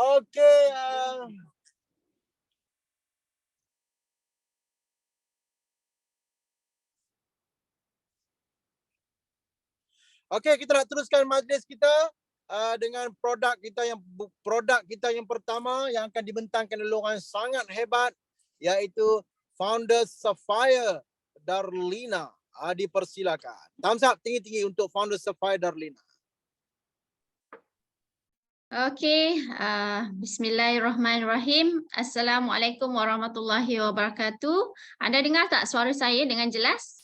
Okey. Okey, kita nak teruskan majlis kita dengan produk kita yang pertama yang akan dibentangkan oleh orang yang sangat hebat, iaitu founder Sapphire Darlina. Dipersilakan. Thumbs up tinggi-tinggi untuk founder Sapphire Darlina. Okey, bismillahirrahmanirrahim. Assalamualaikum warahmatullahi wabarakatuh. Anda dengar tak suara saya dengan jelas?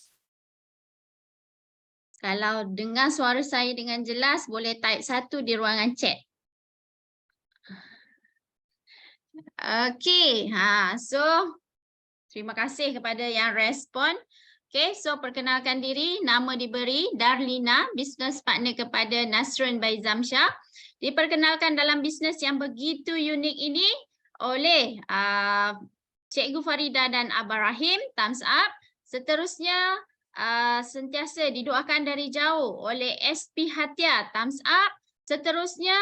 Kalau dengar suara saya dengan jelas, boleh type 1 di ruangan chat. Okey, so terima kasih kepada yang respon. Okey, so perkenalkan diri, nama diberi Darlina, business partner kepada Nasrun by Zamsyah. Diperkenalkan dalam bisnes yang begitu unik ini oleh Cikgu Farida dan Abah Rahim, thumbs up. Seterusnya sentiasa didoakan dari jauh oleh SP Hatia, thumbs up. Seterusnya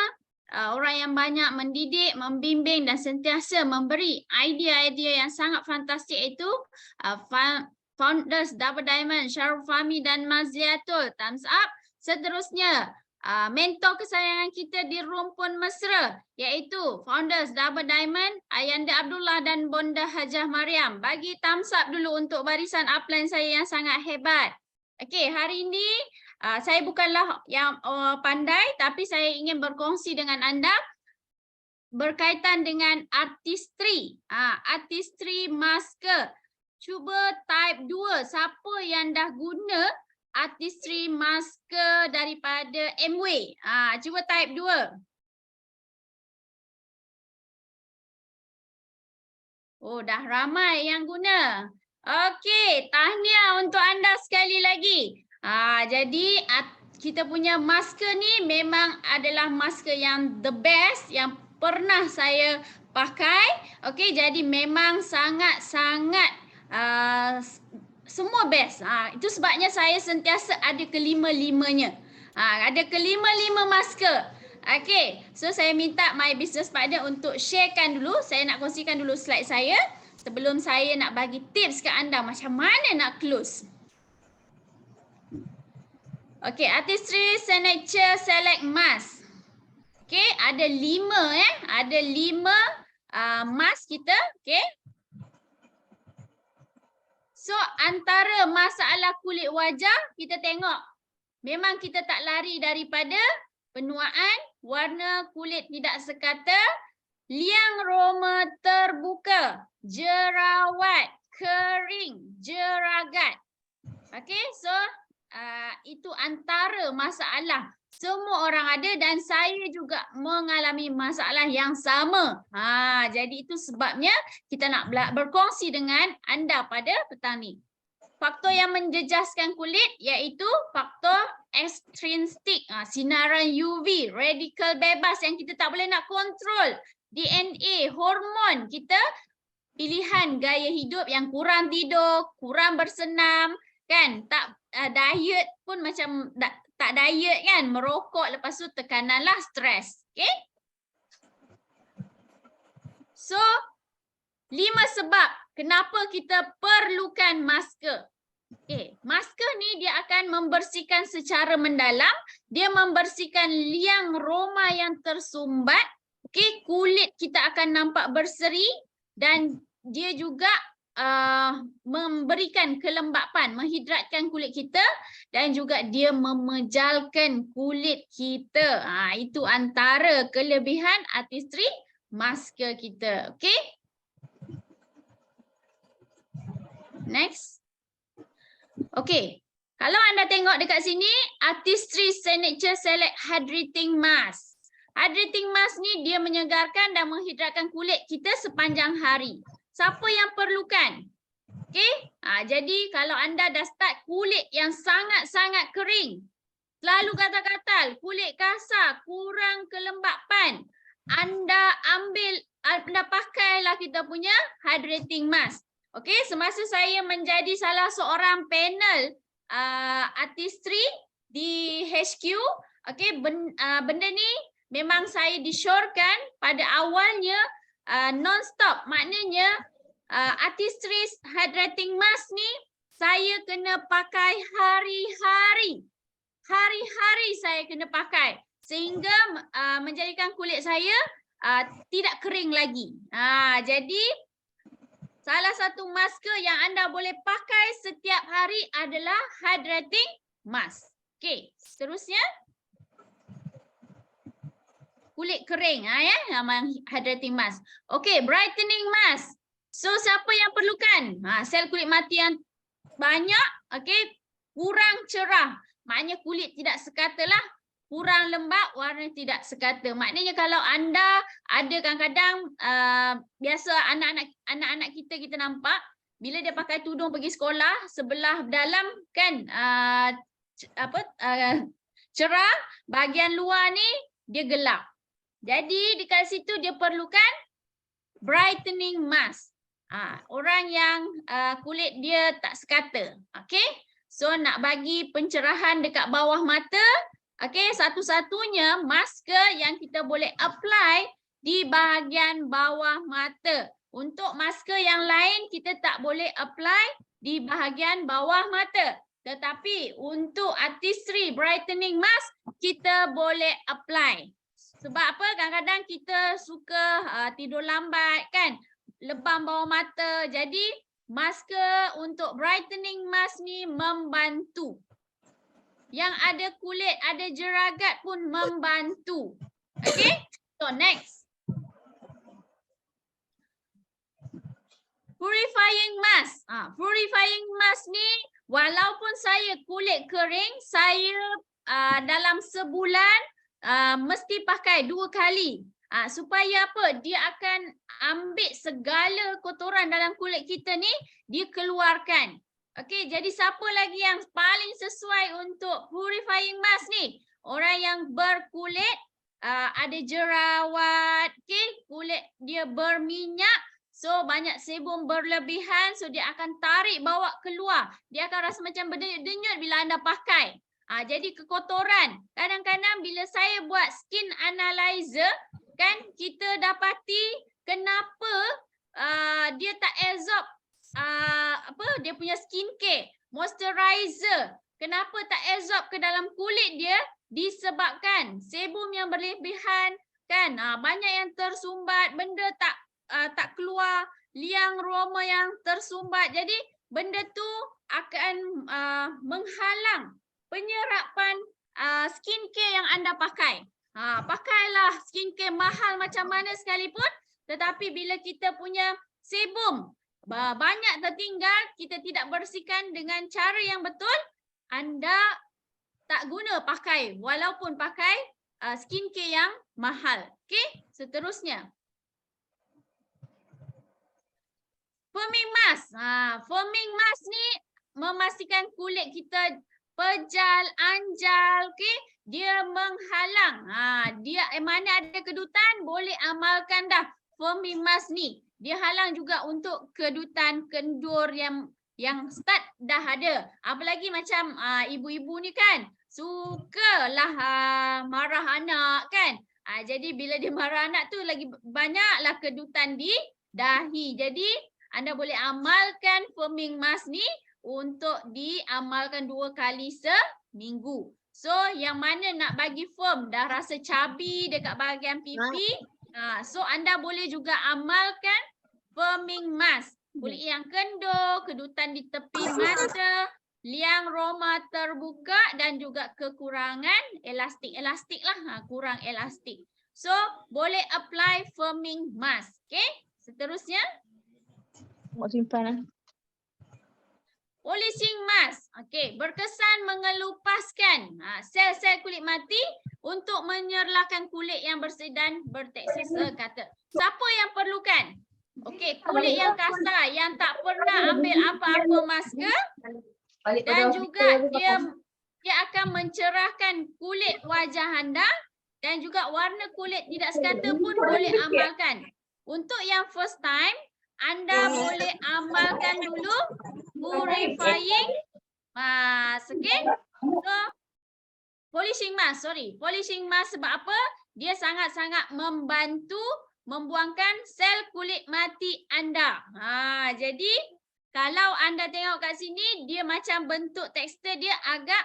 orang yang banyak mendidik, membimbing dan sentiasa memberi idea-idea yang sangat fantastik itu founders Double Diamond, Syarul Fahmi dan Mazliatul, thumbs up. Seterusnya mentor kesayangan kita di rumpun mesra, iaitu founders Double Diamond, Ayanda Abdullah dan Bonda Hajah Mariam. Bagi thumbs up dulu untuk barisan upline saya yang sangat hebat. Okey, hari ini saya bukanlah yang pandai, tapi saya ingin berkongsi dengan anda berkaitan dengan artistry. Artistry masker. Cuba type 2, siapa yang dah guna artistry masker daripada Amway. Cuba type 2. Oh, dah ramai yang guna. Okey, tahniah untuk anda sekali lagi. Jadi kita punya masker ni memang adalah masker yang the best yang pernah saya pakai. Okey, jadi memang sangat-sangat semua best. Itu sebabnya saya sentiasa ada kelima-limanya. Ada kelima-lima masker. Okey, so saya minta my business partner untuk sharekan dulu. Saya nak kongsikan dulu slide saya sebelum saya nak bagi tips ke anda macam mana nak close. Okey, Artistry Signature Select Mask. Okey, ada 5 ada 5 mask kita. Okey. So antara masalah kulit wajah kita tengok memang kita tak lari daripada penuaan, warna kulit tidak sekata, liang roma terbuka, jerawat, kering, jeragat. Okey, so itu antara masalah semua orang ada dan saya juga mengalami masalah yang sama. Jadi itu sebabnya kita nak berkongsi dengan anda pada petang ni. Faktor yang menjejaskan kulit iaitu faktor ekstrinsik, sinaran UV, radikal bebas yang kita tak boleh nak kontrol, DNA, hormon kita, pilihan gaya hidup yang kurang tidur, kurang bersenam, kan? Tak diet pun macam tak diet kan, merokok, lepas tu tekananlah stres. Okay? So 5 sebab kenapa kita perlukan masker. Okay, masker ni dia akan membersihkan secara mendalam, dia membersihkan liang roma yang tersumbat, okay, kulit kita akan nampak berseri dan dia juga memberikan kelembapan, menghidratkan kulit kita dan juga dia memejalkan kulit kita. Itu antara kelebihan artistry masker kita. Okay? Next. Okay, kalau anda tengok dekat sini, Artistry Signature Select Hydrating Mask. Hydrating mask ni dia menyegarkan dan menghidratkan kulit kita sepanjang hari. Siapa yang perlukan? Okay, jadi kalau anda dah start kulit yang sangat-sangat kering, selalu gatal-gatal, kulit kasar, kurang kelembapan, anda pakailah kita punya hydrating mask. Okey, semasa saya menjadi salah seorang panel artistry di HQ, okey, benda ni memang saya disyorkan pada awalnya non-stop. Maknanya artistry hydrating mask ni saya kena pakai hari-hari. Hari-hari saya kena pakai sehingga menjadikan kulit saya tidak kering lagi. Jadi salah satu masker yang anda boleh pakai setiap hari adalah hydrating mask. Okey, seterusnya kulit kering yang hydrating mask. Okey, brightening mask. So siapa yang perlukan? Sel kulit mati yang banyak, okey, kurang cerah. Maknanya kulit tidak sekata lah, kurang lembap, warna tidak sekata. Maknanya kalau anda ada kadang-kadang biasa anak-anak kita nampak bila dia pakai tudung pergi sekolah, sebelah dalam kan cerah, bahagian luar ni dia gelap. Jadi dekat situ dia perlukan brightening mask. Orang yang kulit dia tak sekata. Okey. So nak bagi pencerahan dekat bawah mata, okey, satu-satunya masker yang kita boleh apply di bahagian bawah mata. Untuk masker yang lain kita tak boleh apply di bahagian bawah mata. Tetapi untuk artistry brightening mask kita boleh apply. Sebab apa? Kadang-kadang kita suka tidur lambat kan, lebam bawah mata. Jadi masker untuk brightening mask ni membantu. Yang ada kulit, ada jeragat pun membantu. Okay? So next. Purifying mask. Purifying mask ni walaupun saya kulit kering, saya dalam sebulan mesti pakai 2 kali. Supaya apa? Dia akan ambil segala kotoran dalam kulit kita ni, dia keluarkan. Okey, jadi siapa lagi yang paling sesuai untuk purifying mask ni? Orang yang berkulit ada jerawat, okey, kulit dia berminyak, so banyak sebum berlebihan, so dia akan tarik bawa keluar. Dia akan rasa macam berdenyut-denyut bila anda pakai. Jadi kekotoran. Kadang-kadang bila saya buat skin analyzer, kan kita dapati kenapa dia tak absorb dia punya skincare, moisturizer. Kenapa tak absorb ke dalam kulit dia? Disebabkan sebum yang berlebihan kan, banyak yang tersumbat, benda tak keluar, liang roma yang tersumbat. Jadi benda tu akan menghalang penyerapan skincare yang anda pakai. Pakailah skincare mahal macam mana sekalipun, tetapi bila kita punya sebum banyak tertinggal, kita tidak bersihkan dengan cara yang betul, anda tak guna pakai walaupun pakai skincare yang mahal. Okey, seterusnya. Foaming mask. Foaming mask ni memastikan kulit kita pejal, anjal, okey. Dia menghalang. Dia mana ada kedutan boleh amalkan dah foaming mask ni. Dia halang juga untuk kedutan kendur yang start dah ada. Apalagi macam ibu-ibu ni kan, sukalah marah anak kan. Jadi bila dia marah anak tu lagi banyaklah kedutan di dahi. Jadi anda boleh amalkan foaming mask ni untuk diamalkan 2 kali seminggu. So yang mana nak bagi foam, dah rasa cabi dekat bahagian pipi, so anda boleh juga amalkan foaming mask. Kulit yang kendur, kedutan di tepi mata, liang roma terbuka dan juga kekurangan elastik lah, kurang elastik. So boleh apply foaming mask. Okay, seterusnya. Mau simpan. Polishing mask. Okey, berkesan mengelupaskan sel-sel kulit mati untuk menyerlahkan kulit yang bersih dan bertekstur sekata. Siapa yang perlukan? Okey, kulit yang kasar yang tak pernah ambil apa-apa masker dan juga dia akan mencerahkan kulit wajah anda dan juga warna kulit tidak sekata pun boleh amalkan. Untuk yang first time, anda boleh amalkan dulu purifying mask. Okay? So, polishing mask, polishing mask sebab apa? dia sangat-sangat membantu membuangkan sel kulit mati anda. Jadi kalau anda tengok kat sini, dia macam bentuk tekstur dia agak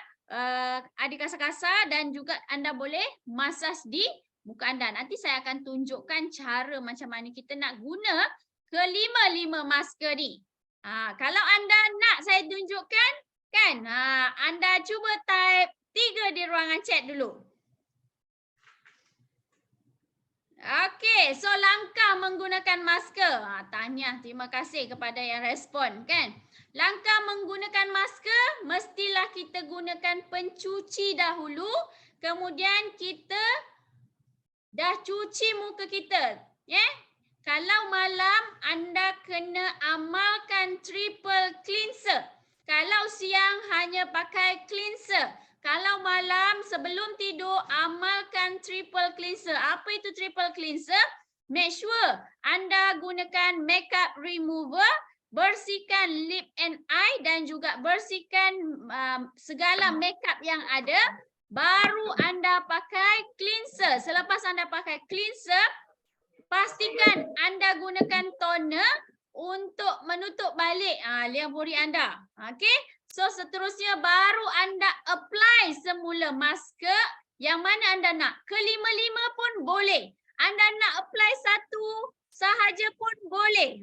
ada kasar-kasar dan juga anda boleh masas di muka anda. Nanti saya akan tunjukkan cara macam mana kita nak guna kelima-lima masker ni. Kalau anda nak saya tunjukkan, kan? Anda cuba type 3 di ruangan chat dulu. Okey, so langkah menggunakan masker. Tahniah, terima kasih kepada yang respon, kan? Langkah menggunakan masker, mestilah kita gunakan pencuci dahulu. Kemudian kita dah cuci muka kita. Kalau malam, anda kena amalkan triple cleanser. Kalau siang, hanya pakai cleanser. Kalau malam sebelum tidur, amalkan triple cleanser. Apa itu triple cleanser? Make sure anda gunakan makeup remover, bersihkan lip and eye dan juga bersihkan segala makeup yang ada. Baru anda pakai cleanser. Selepas anda pakai cleanser, pastikan anda gunakan toner untuk menutup balik liang pori anda. Okey? So seterusnya baru anda apply semula masker yang mana anda nak. Kelima-lima pun boleh. Anda nak apply satu sahaja pun boleh.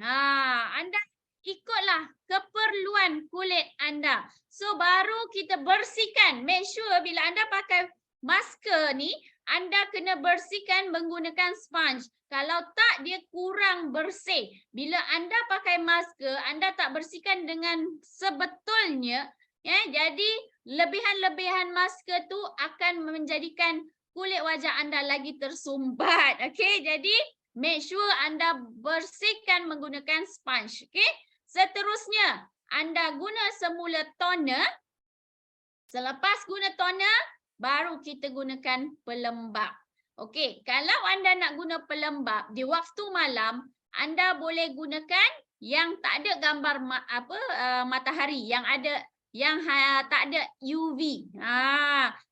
Anda ikutlah keperluan kulit anda. So baru kita bersihkan. Make sure bila anda pakai masker ni, anda kena bersihkan menggunakan sponge. Kalau tak, dia kurang bersih. Bila anda pakai masker, anda tak bersihkan dengan sebetulnya, jadi lebihan-lebihan masker tu akan menjadikan kulit wajah anda lagi tersumbat. Okey, jadi make sure anda bersihkan menggunakan sponge. Okey, seterusnya anda guna semula toner. Selepas guna toner, baru kita gunakan pelembap. Okey, kalau anda nak guna pelembap di waktu malam, anda boleh gunakan yang tak ada gambar matahari, yang tak ada UV.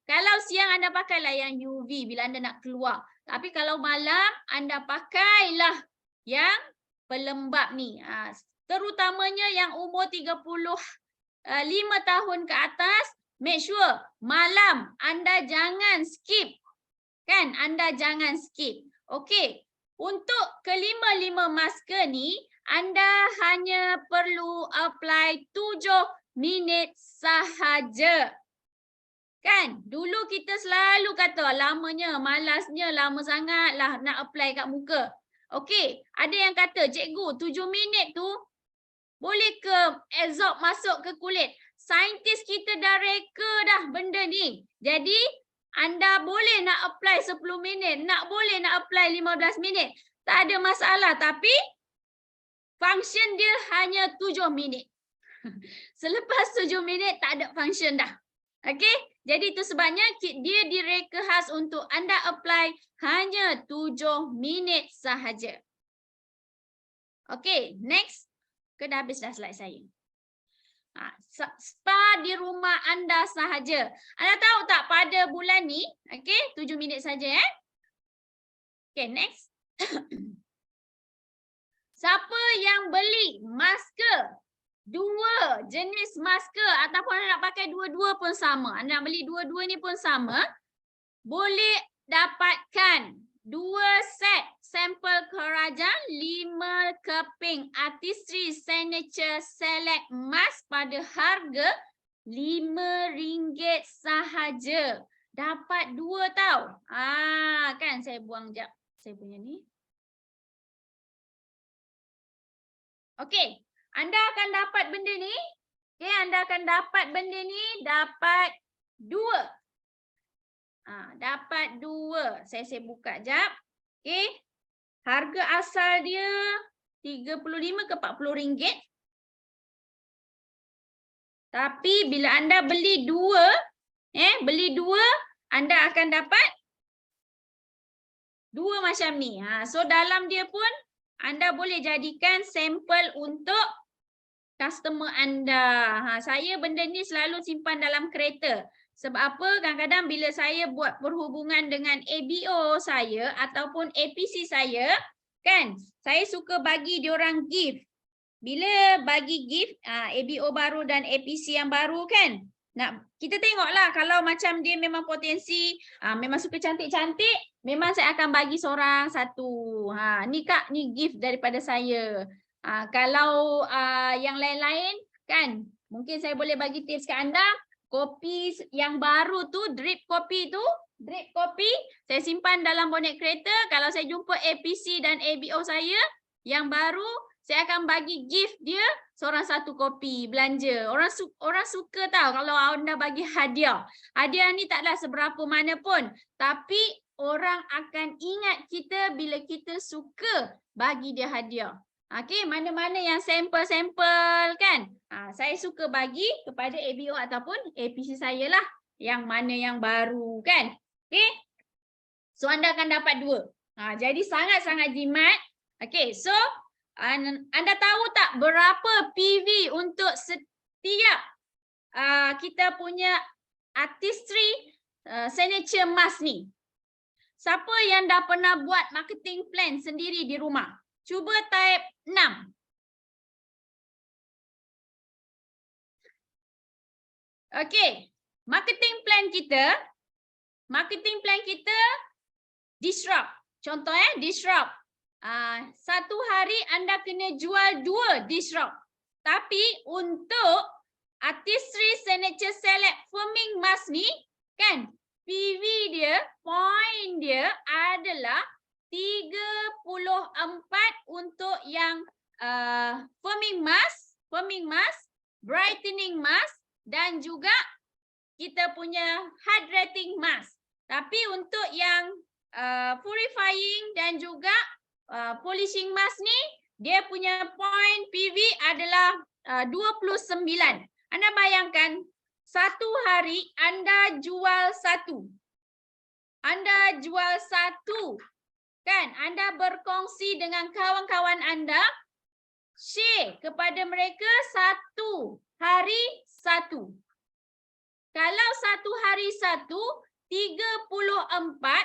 Kalau siang anda pakailah yang UV bila anda nak keluar. Tapi kalau malam anda pakailah yang pelembap ni. Terutamanya yang umur 35 tahun ke atas, make sure malam anda jangan skip. Kan? Anda jangan skip. Okey. Untuk kelima-lima masker ni, anda hanya perlu apply 7 minit sahaja. Kan? Dulu kita selalu kata lamanya, malasnya, lama sangat lah nak apply kat muka. Okey. Ada yang kata, cikgu 7 minit tu boleh ke absorb masuk ke kulit? Saintis kita dah reka dah benda ni. Jadi, anda boleh nak apply 10 minit, boleh nak apply 15 minit. Tak ada masalah, tapi function dia hanya 7 minit. Selepas 7 minit tak ada function dah. Okey? Jadi itu sebabnya dia direka khas untuk anda apply hanya 7 minit sahaja. Okey, next. Dah habis dah slide saya. Spa di rumah anda sahaja. Anda tahu tak pada bulan ni, okey, 7 minit saja Okey, next. Siapa yang beli masker, 2 jenis masker ataupun anda nak pakai dua-dua pun sama. Anda nak beli dua-dua ni pun sama, boleh dapatkan 2 set sampel Kerajan, 5 keping Artistry Signature Select Mask pada harga RM5 sahaja. Dapat 2 tau. Kan saya buang jap. Saya punya ni. Okey, anda akan dapat benda ni. Okey, anda akan dapat benda ni, dapat 2. Dapat 2. Saya buka jap. Okey. Harga asal dia RM35 ke RM40. Tapi bila anda beli 2, anda akan dapat 2 macam ni. So dalam dia pun anda boleh jadikan sampel untuk customer anda. Saya benda ni selalu simpan dalam kereta. Sebab apa? Kadang-kadang bila saya buat perhubungan dengan ABO saya ataupun APC saya, kan, saya suka bagi diorang gift. Bila bagi gift, ABO baru dan APC yang baru kan, kita tengoklah kalau macam dia memang potensi, memang suka cantik-cantik, memang saya akan bagi seorang satu. Ni Kak, ni gift daripada saya. Kalau yang lain-lain kan, mungkin saya boleh bagi tips ke anda, kopi yang baru tu, drip kopi, saya simpan dalam bonet kereta. Kalau saya jumpa APC dan ABO saya yang baru, saya akan bagi gift dia seorang satu kopi belanja. Orang suka tahu kalau anda bagi hadiah. Hadiah ni taklah seberapa mana pun, tapi orang akan ingat kita bila kita suka bagi dia hadiah. Okey, mana-mana yang sampel-sampel kan, saya suka bagi kepada ABO ataupun APC saya lah, yang mana yang baru kan. Okey, so anda akan dapat 2. Jadi sangat-sangat jimat. Okey, so anda tahu tak berapa PV untuk setiap kita punya artistry signature mask ni? Siapa yang dah pernah buat marketing plan sendiri di rumah? Cuba type 6. Okey, marketing plan kita disrupt. Contoh disrupt. Satu hari anda kena jual 2 disrupt. Tapi untuk artistry signature select firming mask ni kan, PV dia, point dia adalah 34 untuk yang firming mask, brightening mask dan juga kita punya hydrating mask. Tapi untuk yang purifying dan juga polishing mask ni, dia punya point PV adalah 29. Anda bayangkan satu hari anda jual 1. Anda jual 1. Kan, anda berkongsi dengan kawan-kawan anda, share kepada mereka 1 hari 1. Kalau 1 hari 1, 34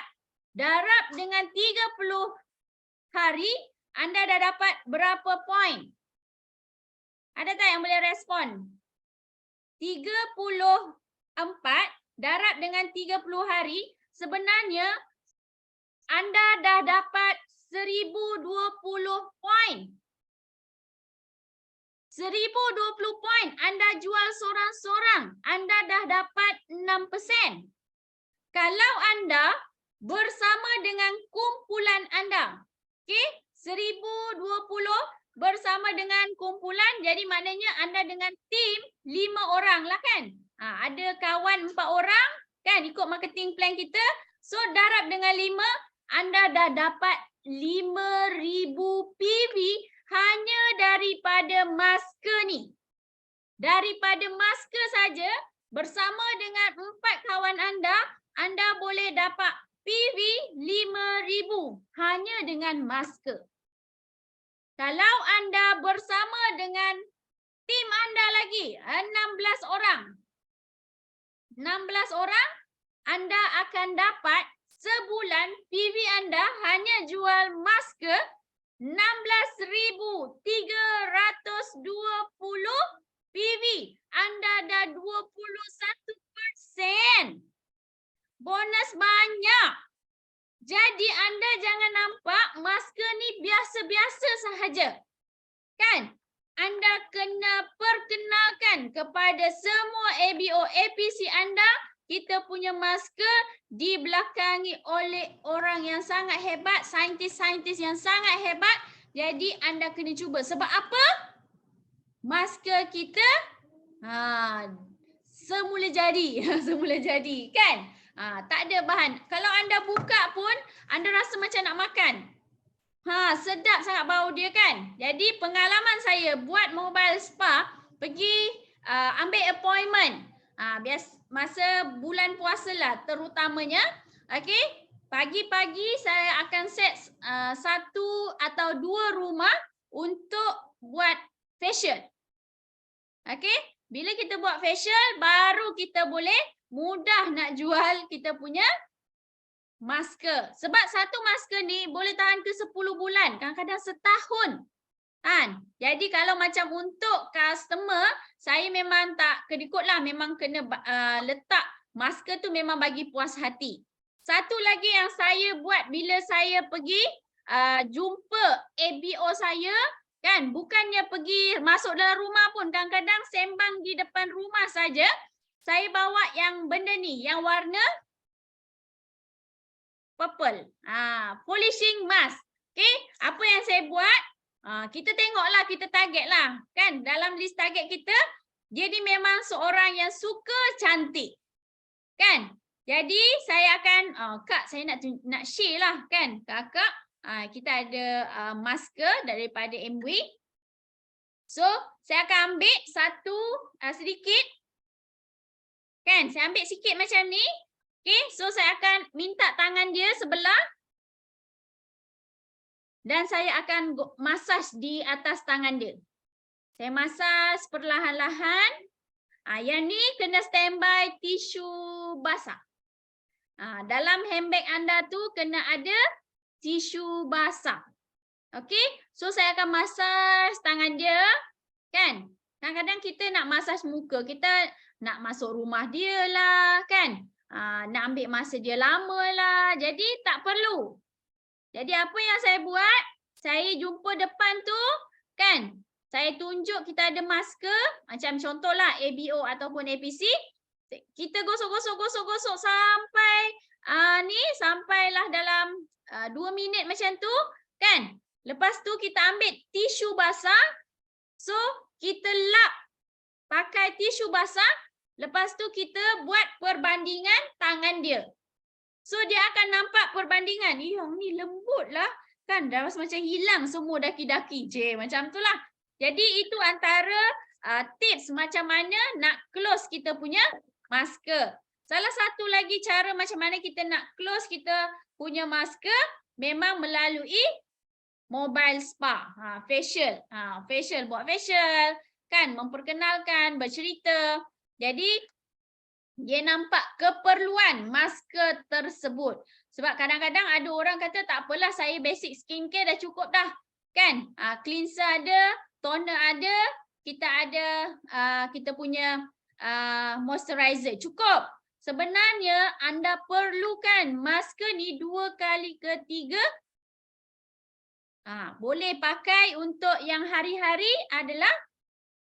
darab dengan 30 hari, anda dah dapat berapa poin? Ada tak yang boleh respon? 34 darab dengan 30 hari, sebenarnya anda dah dapat 1020 poin. 1020 poin anda jual seorang-seorang, anda dah dapat 6%. Kalau anda bersama dengan kumpulan anda, okey, 1020 bersama dengan kumpulan, jadi maknanya anda dengan tim 5 orang lah kan. Ada kawan 4 orang kan, ikut marketing plan kita. So darab dengan 5, anda dah dapat 5,000 PV hanya daripada masker ni. Daripada masker saja, bersama dengan 4 kawan anda boleh dapat PV 5,000 hanya dengan masker. Kalau anda bersama dengan tim anda lagi, 16 orang. 16 orang, anda akan dapat sebulan PV anda hanya jual masker 16,320 PV. Anda dah 21%. Bonus banyak. Jadi anda jangan nampak masker ni biasa-biasa sahaja. Kan? Anda kena perkenalkan kepada semua ABO APC anda, kita punya masker dibelakangi oleh orang yang sangat hebat, saintis-saintis yang sangat hebat. Jadi anda kena cuba. Sebab apa? Masker kita semula jadi. Semula jadi kan? Tak ada bahan. Kalau anda buka pun, anda rasa macam nak makan. Sedap sangat bau dia kan? Jadi pengalaman saya buat mobile spa, pergi ambil appointment. Masa bulan puasa lah terutamanya. Okey, pagi-pagi saya akan set 1 atau 2 rumah untuk buat facial. Okey, bila kita buat facial, baru kita boleh mudah nak jual kita punya masker. Sebab satu masker ni boleh tahan ke 10 bulan, kadang-kadang setahun. Kan? Jadi kalau macam untuk customer, saya memang tak kedikut lah, memang kena letak masker tu memang bagi puas hati. Satu lagi yang saya buat bila saya pergi jumpa ABO saya, kan, bukannya pergi masuk dalam rumah pun, kadang-kadang sembang di depan rumah saja, saya bawa yang benda ni, yang warna purple. Polishing mask. Okay, apa yang saya buat? Kita tengoklah, kita target lah. Kan, dalam list target kita, dia ni memang seorang yang suka cantik. Kan? Jadi saya akan, Kak, saya nak share lah kan. Kakak, kita ada masker daripada MW. So, saya akan ambil satu sedikit. Kan, saya ambil sikit macam ni. Okay, so saya akan minta tangan dia sebelah. Dan saya akan masaj di atas tangan dia. Saya masaj perlahan-lahan. Yang ni kena standby tisu basah. Dalam handbag anda tu kena ada tisu basah. Okey, so saya akan masaj tangan dia. Kan? Kadang-kadang kita nak masaj muka, kita nak masuk rumah dia lah. Kan? Nak ambil masa dia lama lah. Jadi tak perlu. Jadi apa yang saya buat, saya jumpa depan tu, kan, saya tunjuk kita ada masker, macam contohlah ABO ataupun APC, kita gosok sampai sampailah dalam 2 minit macam tu, kan. Lepas tu kita ambil tisu basah, so kita lap pakai tisu basah, lepas tu kita buat perbandingan tangan dia. So dia akan nampak perbandingan. Yang ni lembut lah. Kan dah rasa macam hilang semua daki-daki. Macam tu lah. Jadi itu antara tips macam mana nak close kita punya masker. Salah satu lagi cara macam mana kita nak close kita punya masker, memang melalui mobile spa. Facial. Facial, buat facial. Kan, memperkenalkan, bercerita. Jadi dia nampak keperluan masker tersebut. Sebab kadang-kadang ada orang kata tak apalah, saya basic skincare dah cukup dah. Kan? Cleanser ada, toner ada, kita ada kita punya moisturizer. Cukup. Sebenarnya anda perlukan masker ni 2 kali ke 3. Boleh pakai untuk yang hari-hari adalah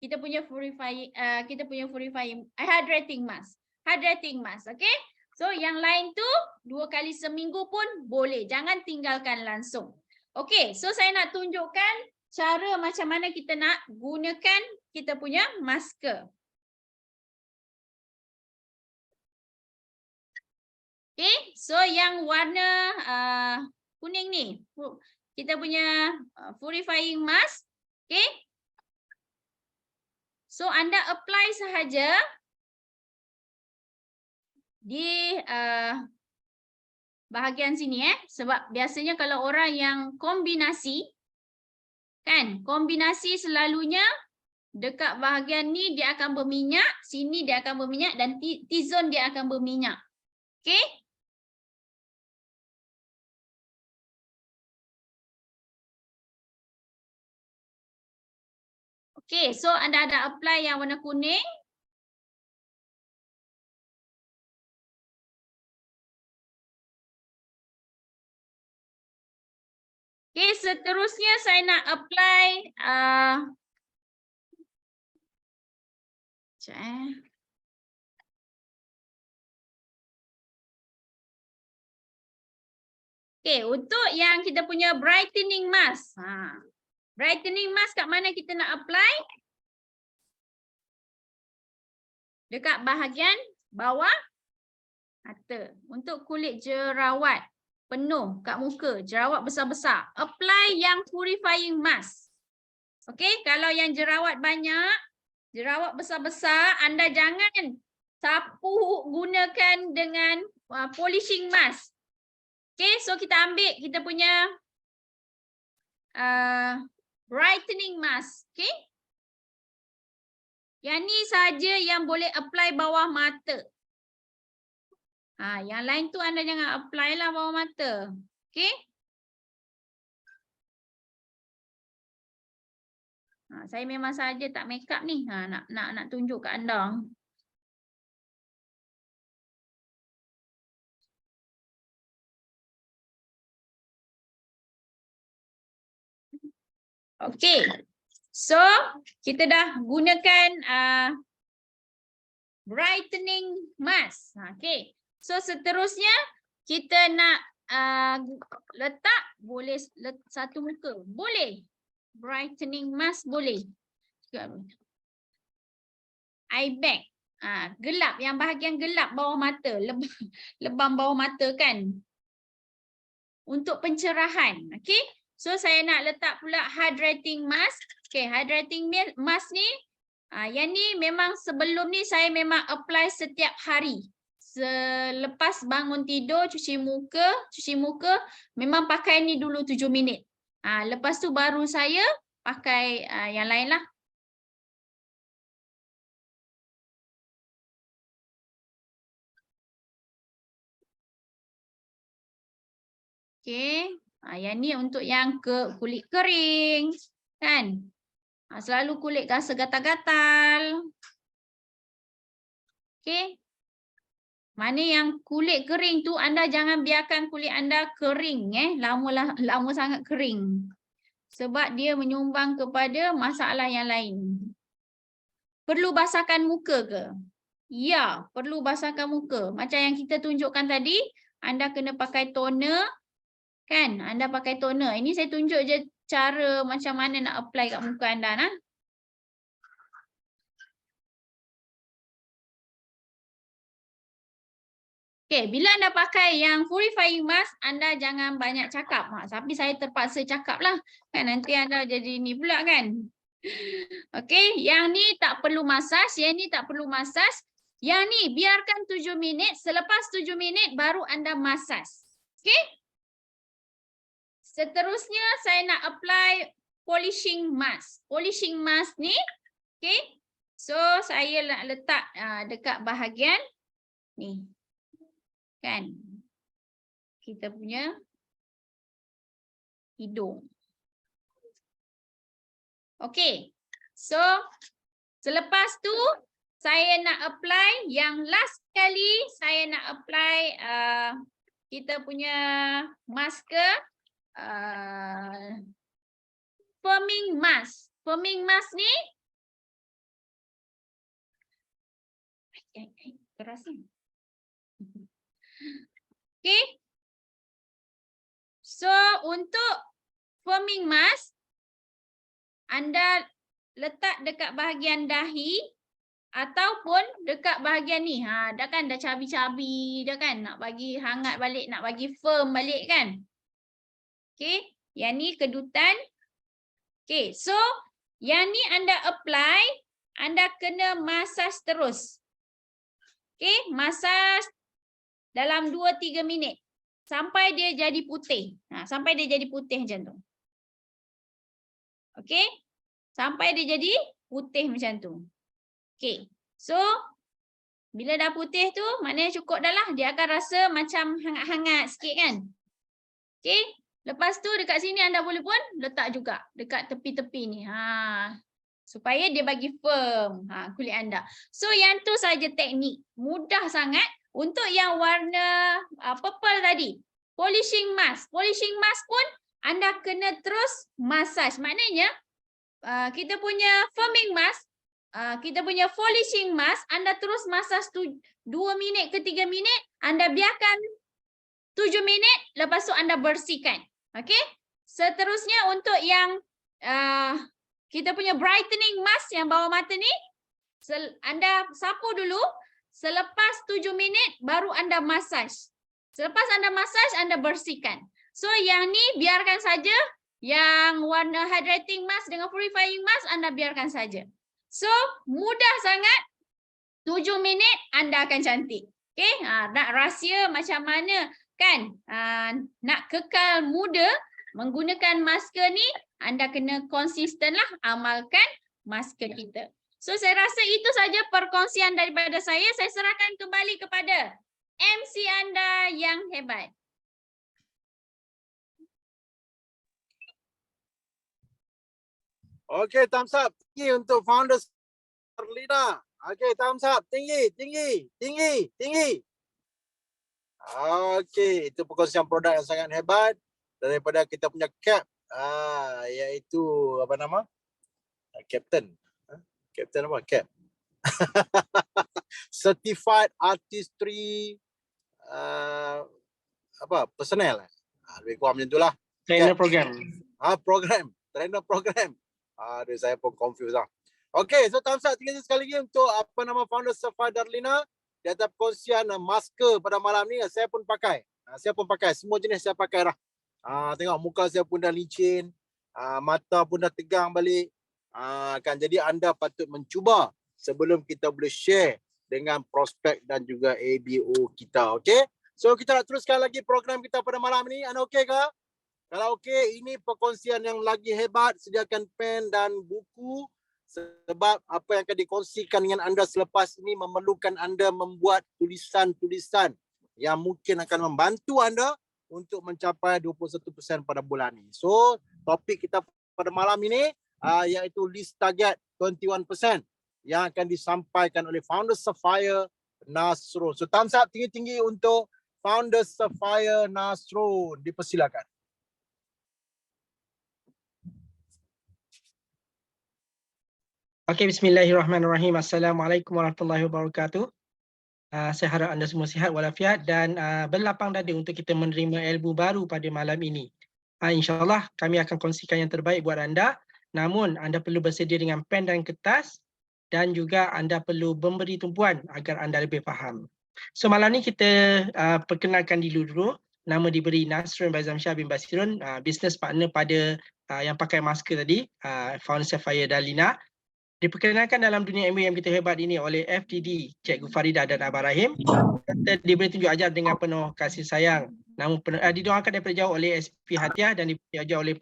kita punya purifying hydrating mask. Hydrating mask, okay? So yang lain tu 2 kali seminggu pun boleh. Jangan tinggalkan langsung. Okay, so saya nak tunjukkan cara macam mana kita nak gunakan kita punya masker. Okay, so yang warna kuning ni, kita punya purifying mask. Okay. So anda apply sahaja di bahagian sini sebab biasanya kalau orang yang kombinasi, kan, kombinasi selalunya dekat bahagian ni dia akan berminyak, sini dia akan berminyak dan T-zone dia akan berminyak. Okey? Okey, so anda ada apply yang warna kuning. Okay, seterusnya saya nak apply okay, untuk yang kita punya brightening mask. Brightening mask kat mana kita nak apply? Dekat bahagian bawah mata. Untuk kulit jerawat penuh kat muka, jerawat besar-besar, apply yang purifying mask. Okey, kalau yang jerawat banyak, jerawat besar-besar, anda jangan sapu gunakan dengan polishing mask. Okey, so kita ambil kita punya brightening mask. Okey. Yang ni saja yang boleh apply bawah mata. Yang lain tu anda jangan apply lah bawah mata. Okey? Saya memang saja tak make up ni. Nak tunjuk kat anda. Okey. So, kita dah gunakan brightening mask. Okey. So, seterusnya kita nak letak boleh satu muka. Boleh. Brightening mask boleh. Eye bag. Gelap. Yang bahagian gelap bawah mata. Lebam bawah mata kan. Untuk pencerahan. Okey. So, saya nak letak pula hydrating mask. Okay, hydrating mask ni, yang ni memang sebelum ni saya memang apply setiap hari. Selepas bangun tidur, cuci muka, memang pakai ni dulu 7 minit. Lepas tu baru saya pakai yang lain lah. Okay. Yang ni untuk yang kulit kering, kan? Selalu kulit rasa gatal-gatal. Okay. Mana yang kulit kering tu, anda jangan biarkan kulit anda kering. Lama sangat kering. Sebab dia menyumbang kepada masalah yang lain. Perlu basahkan muka ke? Ya, perlu basahkan muka. Macam yang kita tunjukkan tadi, anda kena pakai toner. Kan? Anda pakai toner. Ini saya tunjuk je cara macam mana nak apply kat muka anda. Okay, bila anda pakai yang purifying mask, anda jangan banyak cakap. Tapi saya terpaksa cakap lah. Kan nanti anda jadi ni pula kan. Okay, yang ni tak perlu masas. Yang ni tak perlu masas. Yang ni biarkan 7 minit. Selepas 7 minit baru anda masas. Okay. Seterusnya saya nak apply polishing mask. Polishing mask ni, okay. So saya nak letak dekat bahagian ni. Kan? Kita punya hidung. Okay. So selepas tu saya nak apply yang last kali saya nak apply kita punya masker. Firming mask. Firming mask ni keras ni. Okay. So untuk firming mask anda letak dekat bahagian dahi ataupun dekat bahagian ni. Dah kan dah cabi-cabi dah kan, nak bagi hangat balik, nak bagi firm balik kan. Okay, yang ni kedutan. Okay, so yang ni anda apply, anda kena masas terus. Okay, masas dalam 2-3 minit. Sampai dia jadi putih. Sampai dia jadi putih macam tu. Okay, sampai dia jadi putih macam tu. Okay, so bila dah putih tu, maknanya cukup dah lah. Dia akan rasa macam hangat-hangat sikit kan. Okay. Lepas tu dekat sini anda boleh pun letak juga dekat tepi-tepi ni. Supaya dia bagi firm kulit anda. So yang tu saja teknik. Mudah sangat untuk yang warna purple tadi. Polishing mask. Polishing mask pun anda kena terus massage. Maknanya kita punya firming mask, kita punya polishing mask, anda terus massage 2 minit ke 3 minit, anda biarkan 7 minit, lepas tu anda bersihkan. Okey. Seterusnya untuk yang kita punya brightening mask yang bawah mata ni, anda sapu dulu, selepas 7 minit baru anda massage. Selepas anda massage, anda bersihkan. So yang ni biarkan saja, yang warna hydrating mask dengan purifying mask anda biarkan saja. So mudah sangat, 7 minit anda akan cantik. Okey, nak rahsia macam mana kan? Nak kekal muda menggunakan masker ni, anda kena konsisten lah amalkan masker kita. So saya rasa itu saja perkongsian daripada saya. Saya serahkan kembali kepada MC anda yang hebat. Okey, thumbs up tinggi untuk founders Darlina. Okey, thumbs up tinggi, tinggi, tinggi, tinggi. Okey, itu perkongsian produk yang sangat hebat daripada kita punya cap, iaitu apa nama? Captain. Captain apa? Cap. Certified Artistry apa? Personnel. Lebih kurang macam itulah. Trainer program. Program. Trainer program. Aduh, saya pun confused lah. Okey, so thumbs up tinggi sekali lagi untuk apa nama founder Safai Darlina di atas perkongsian masker pada malam ni. Saya pun pakai. Saya pun pakai. Semua jenis saya pakai lah. Tengok muka saya pun dah licin. Mata pun dah tegang balik. Kan jadi anda patut mencuba sebelum kita boleh share dengan prospek dan juga ABO kita. Okey? So kita nak teruskan lagi program kita pada malam ni. Anda okey ke? Kalau okey, ini perkongsian yang lagi hebat. Sediakan pen dan buku sebab apa yang akan dikongsikan dengan anda selepas ini memerlukan anda membuat tulisan-tulisan yang mungkin akan membantu anda untuk mencapai 21% pada bulan ini. So, topik kita pada malam ini iaitu list target 21% yang akan disampaikan oleh founder Sapphire Nasrul. So, thumbs up tinggi-tinggi untuk founder Sapphire Nasrul. Dipersilakan. Okey, bismillahirrahmanirrahim. Assalamualaikum warahmatullahi wabarakatuh. Saya harap anda semua sihat walafiat dan berlapang dada untuk kita menerima ilmu baru pada malam ini. InsyaAllah kami akan kongsikan yang terbaik buat anda. Namun anda perlu bersedia dengan pen dan kertas dan juga anda perlu memberi tumpuan agar anda lebih faham. So malam ni kita perkenalkan dulu. Nama diberi Nasrul Bazamsyah bin Basirun, business partner pada yang pakai masker tadi, founder Sapphire Darlina. Diperkenalkan dalam dunia MWM kita hebat ini oleh FDD, Cikgu Faridah dan Abah Rahim. Kita diberi tunjuk ajar dengan penuh kasih sayang. Namun didoakan daripada jauh oleh SP Hatiah dan diberi ajar oleh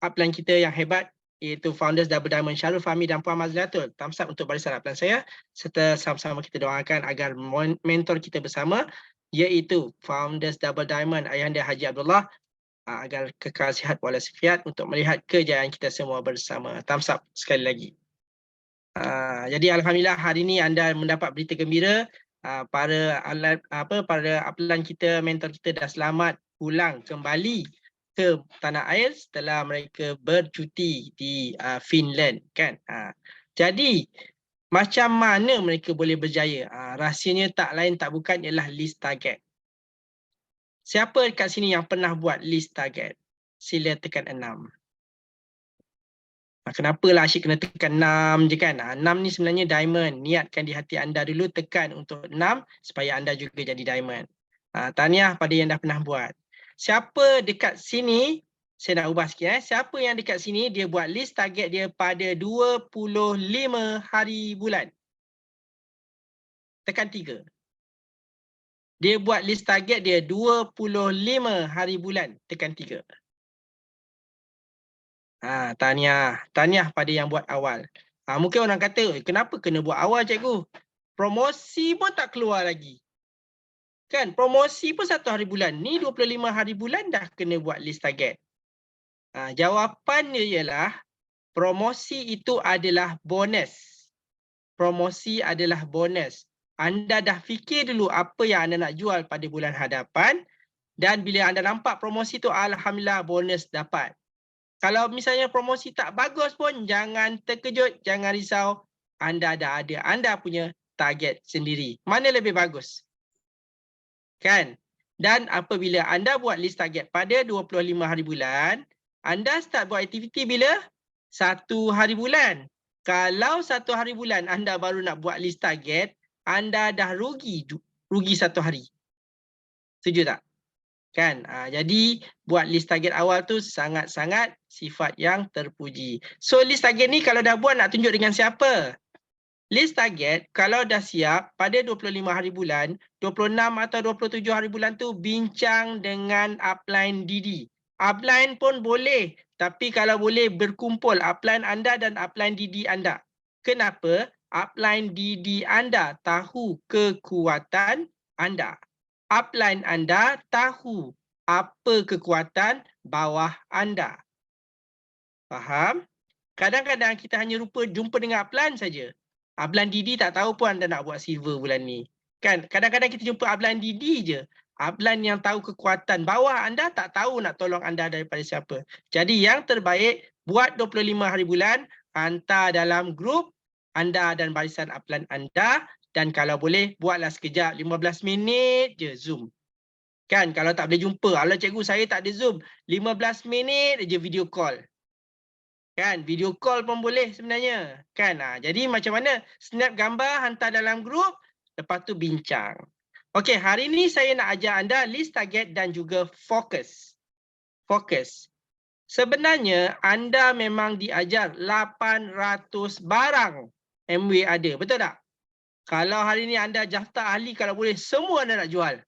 upline kita yang hebat iaitu founders Double Diamond Syarul Fahmi dan Puan Mazliatul. Thumbs up untuk barisan upline saya serta sama-sama kita doakan agar mentor kita bersama iaitu founders Double Diamond Ayahanda Haji Abdullah agar kekal sihat walafiat untuk melihat kejayaan kita semua bersama. Thumbs up sekali lagi. Jadi alhamdulillah hari ini anda mendapat berita gembira. Para upline kita, mentor kita dah selamat pulang kembali ke tanah air setelah mereka bercuti di Finland, kan? Jadi macam mana mereka boleh berjaya? Rahsianya tak lain tak bukan ialah list target. Siapa kat sini yang pernah buat list target? Sila tekan 6. Kenapalah asyik kena tekan 6 je kan? 6 ni sebenarnya diamond. Niatkan di hati anda dulu, tekan untuk 6 supaya anda juga jadi diamond. Tahniah pada yang dah pernah buat. Siapa dekat sini, saya nak ubah sikit. Siapa yang dekat sini dia buat list target dia pada 25 hari bulan? Tekan 3. Dia buat list target dia 25 hari bulan. Tekan 3. Tahniah. Tahniah pada yang buat awal. Mungkin orang kata, kenapa kena buat awal cikgu? Promosi pun tak keluar lagi. Kan? Promosi pun 1 hari bulan. Ni 25 hari bulan dah kena buat list target. Jawapannya ialah, promosi itu adalah bonus. Promosi adalah bonus. Anda dah fikir dulu apa yang anda nak jual pada bulan hadapan dan bila anda nampak promosi tu, alhamdulillah bonus dapat. Kalau misalnya promosi tak bagus pun jangan terkejut, jangan risau. Anda dah ada anda punya target sendiri. Mana lebih bagus? Kan? Dan apabila anda buat list target pada 25 hari bulan, anda start buat aktiviti bila? 1 hari bulan. Kalau 1 hari bulan anda baru nak buat list target, anda dah rugi 1 hari. Setuju tak? Kan? Jadi buat list target awal tu sangat-sangat sifat yang terpuji. So list target ni kalau dah buat nak tunjuk dengan siapa? List target kalau dah siap pada 25 hari bulan, 26 atau 27 hari bulan tu bincang dengan upline DD. Upline pun boleh, tapi kalau boleh berkumpul upline anda dan upline DD anda. Kenapa? upline DD anda tahu kekuatan anda. Upline anda tahu apa kekuatan bawah anda. Faham? Kadang-kadang kita hanya jumpa dengan upline saja. Upline DD tak tahu pun anda nak buat silver bulan ni. Kan? Kadang-kadang kita jumpa upline DD je. Upline yang tahu kekuatan bawah anda tak tahu nak tolong anda daripada siapa. Jadi yang terbaik, buat 25 hari bulan, hantar dalam grup anda dan barisan upline anda, dan kalau boleh buatlah sekejap 15 minit je Zoom. Kan kalau tak boleh jumpa, Allah cikgu saya tak ada Zoom, 15 minit je video call. Kan video call pun boleh sebenarnya. Kan jadi macam mana? Snap gambar, hantar dalam grup, lepas tu bincang. Okey, hari ni saya nak ajar anda list target dan juga fokus. Fokus. Sebenarnya anda memang diajar 800 barang MW ada, betul tak? Kalau hari ni anda daftar ahli, kalau boleh semua anda nak jual.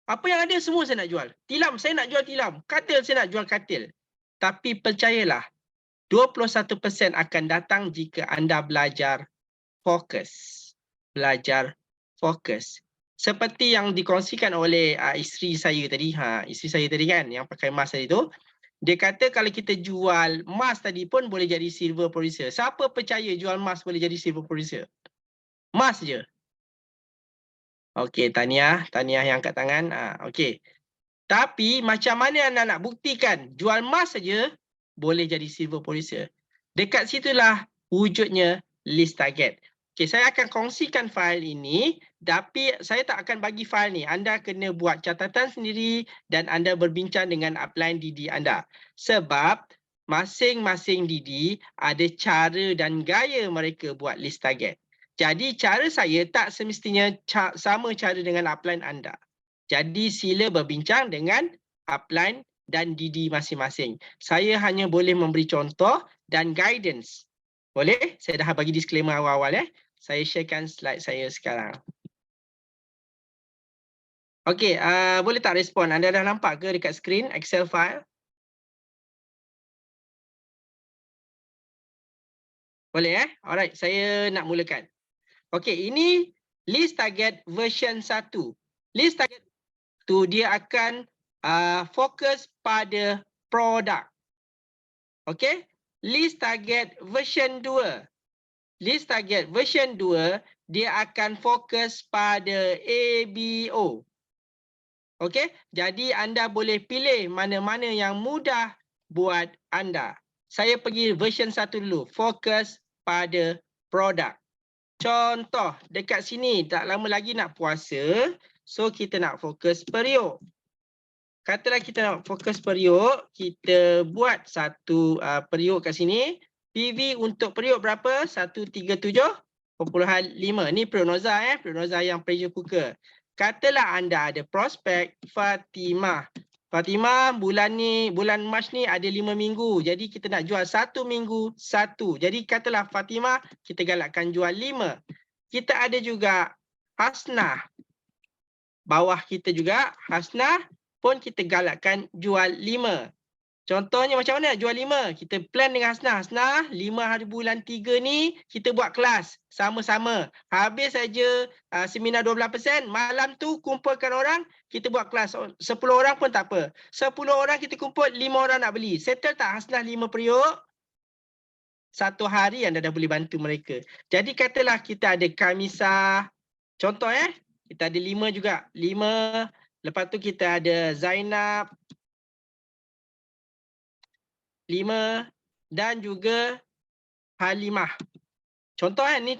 Apa yang ada semua saya nak jual. Tilam saya nak jual tilam, katil saya nak jual katil. Tapi percayalah, 21% akan datang jika anda belajar fokus. Belajar fokus. Seperti yang dikongsikan oleh isteri saya tadi, isteri saya tadi kan yang pakai mask tadi tu, dia kata kalau kita jual mask tadi pun boleh jadi silver producer. Siapa percaya jual mask boleh jadi silver producer? Mask je. Okey, tahniah yang angkat tangan. Okey. Tapi macam mana anda nak buktikan jual mask saja boleh jadi silver producer? Dekat situlah wujudnya list target. Okey, saya akan kongsikan fail ini, tapi saya tak akan bagi fail ni. Anda kena buat catatan sendiri dan anda berbincang dengan upline DD anda. Sebab masing-masing DD ada cara dan gaya mereka buat list target. Jadi cara saya tak semestinya sama cara dengan upline anda. Jadi sila berbincang dengan upline dan DD masing-masing. Saya hanya boleh memberi contoh dan guidance. Boleh? Saya dah bagi disclaimer awal-awal . Saya sharekan slide saya sekarang. Okey, boleh tak respon? Anda dah nampak ke dekat skrin Excel file? Boleh Alright, saya nak mulakan. Okey, ini list target version 1. List target tu dia akan fokus pada produk. Okey, list target version 2. List target version 2 dia akan fokus pada ABO. Okey, jadi anda boleh pilih mana-mana yang mudah buat anda. Saya pergi version 1 dulu, fokus pada produk. Contoh, dekat sini tak lama lagi nak puasa, so kita nak fokus periuk. Katalah kita nak fokus periuk, kita buat satu periuk kat sini. PV untuk periuk berapa? 137.5. Ni prognosa prognosa yang pressure cooker. Katalah anda ada prospek Fatimah. Fatimah bulan Mac ni ada 5 minggu. Jadi kita nak jual 1 minggu 1. Jadi katalah Fatimah kita galakkan jual 5. Kita ada juga Hasnah. Bawah kita juga Hasnah pun kita galakkan jual 5. Contohnya macam mana jual 5? Kita plan dengan Hasnah. Hasnah, 5 hari bulan 3 ni kita buat kelas sama-sama. Habis saja seminar 12%, malam tu kumpulkan orang, kita buat kelas. 10 orang pun tak apa. 10 orang kita kumpul, 5 orang nak beli. Settle tak Hasnah 5 periuk? 1 hari anda dah boleh bantu mereka. Jadi katalah kita ada Kamisah. Contoh kita ada 5 juga. 5. Lepas tu kita ada Zainab. 5 dan juga Halimah. Contoh ni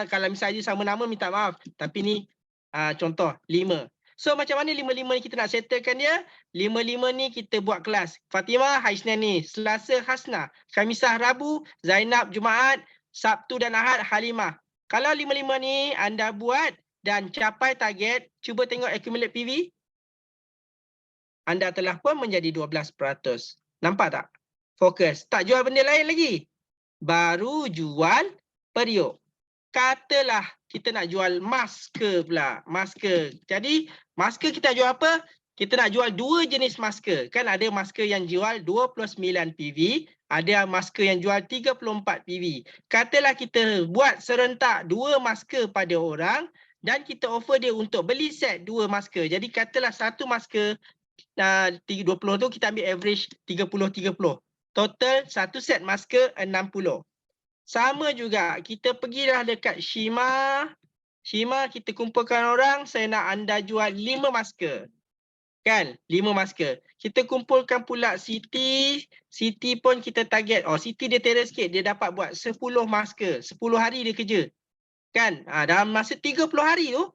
kalau misalnya sama nama minta maaf, tapi ni contoh 5. So macam mana 5-5 ni kita nak settlekan dia? 5-5 ni kita buat kelas. Fatimah hari Isnin ni, Selasa Hasnah, Khamisah Rabu, Zainab Jumaat, Sabtu dan Ahad Halimah. Kalau 5-5 ni anda buat dan capai target, cuba tengok accumulate PV. Anda telah pun menjadi 12%. Nampak tak? Fokus. Tak jual benda lain lagi. Baru jual periuk. Katalah kita nak jual masker pula. Masker. Jadi masker kita jual apa? kita nak jual 2 jenis masker. Kan ada masker yang jual 29 PV, ada masker yang jual 34 PV. Katalah kita buat serentak 2 masker pada orang dan kita offer dia untuk beli set 2 masker. Jadi katalah satu masker 20 tu kita ambil average 30-30. Total satu set masker 60. Sama juga, kita pergilah dekat Shima. Shima kita kumpulkan orang, saya nak anda jual 5 masker. Kan? 5 masker. Kita kumpulkan pula Siti. Siti pun kita target. Oh, Siti dia terror sikit. Dia dapat buat 10 masker. 10 hari dia kerja. Kan? Dalam masa 30 hari tu,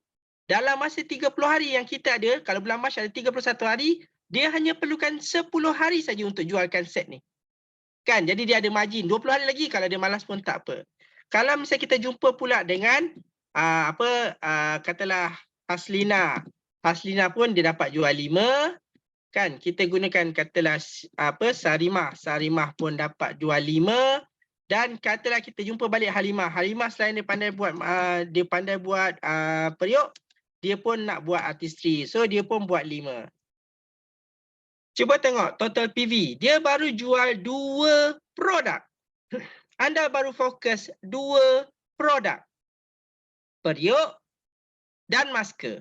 dalam masa 30 hari yang kita ada, kalau bulan Mac ada 31 hari, dia hanya perlukan 10 hari saja untuk jualkan set ni. Kan? Jadi dia ada margin. 20 hari lagi kalau dia malas pun tak apa. Kalau misalnya kita jumpa pula dengan katalah Haslina. Haslina pun dia dapat jual 5. Kan? Kita gunakan katalah Sarimah. Sarimah pun dapat jual 5. Dan katalah kita jumpa balik Halimah. Halimah selain dia pandai buat periuk, dia pun nak buat artistry. So dia pun buat 5. Cuba tengok total PV. Dia baru jual 2 produk. Anda baru fokus 2 produk. Periuk dan masker.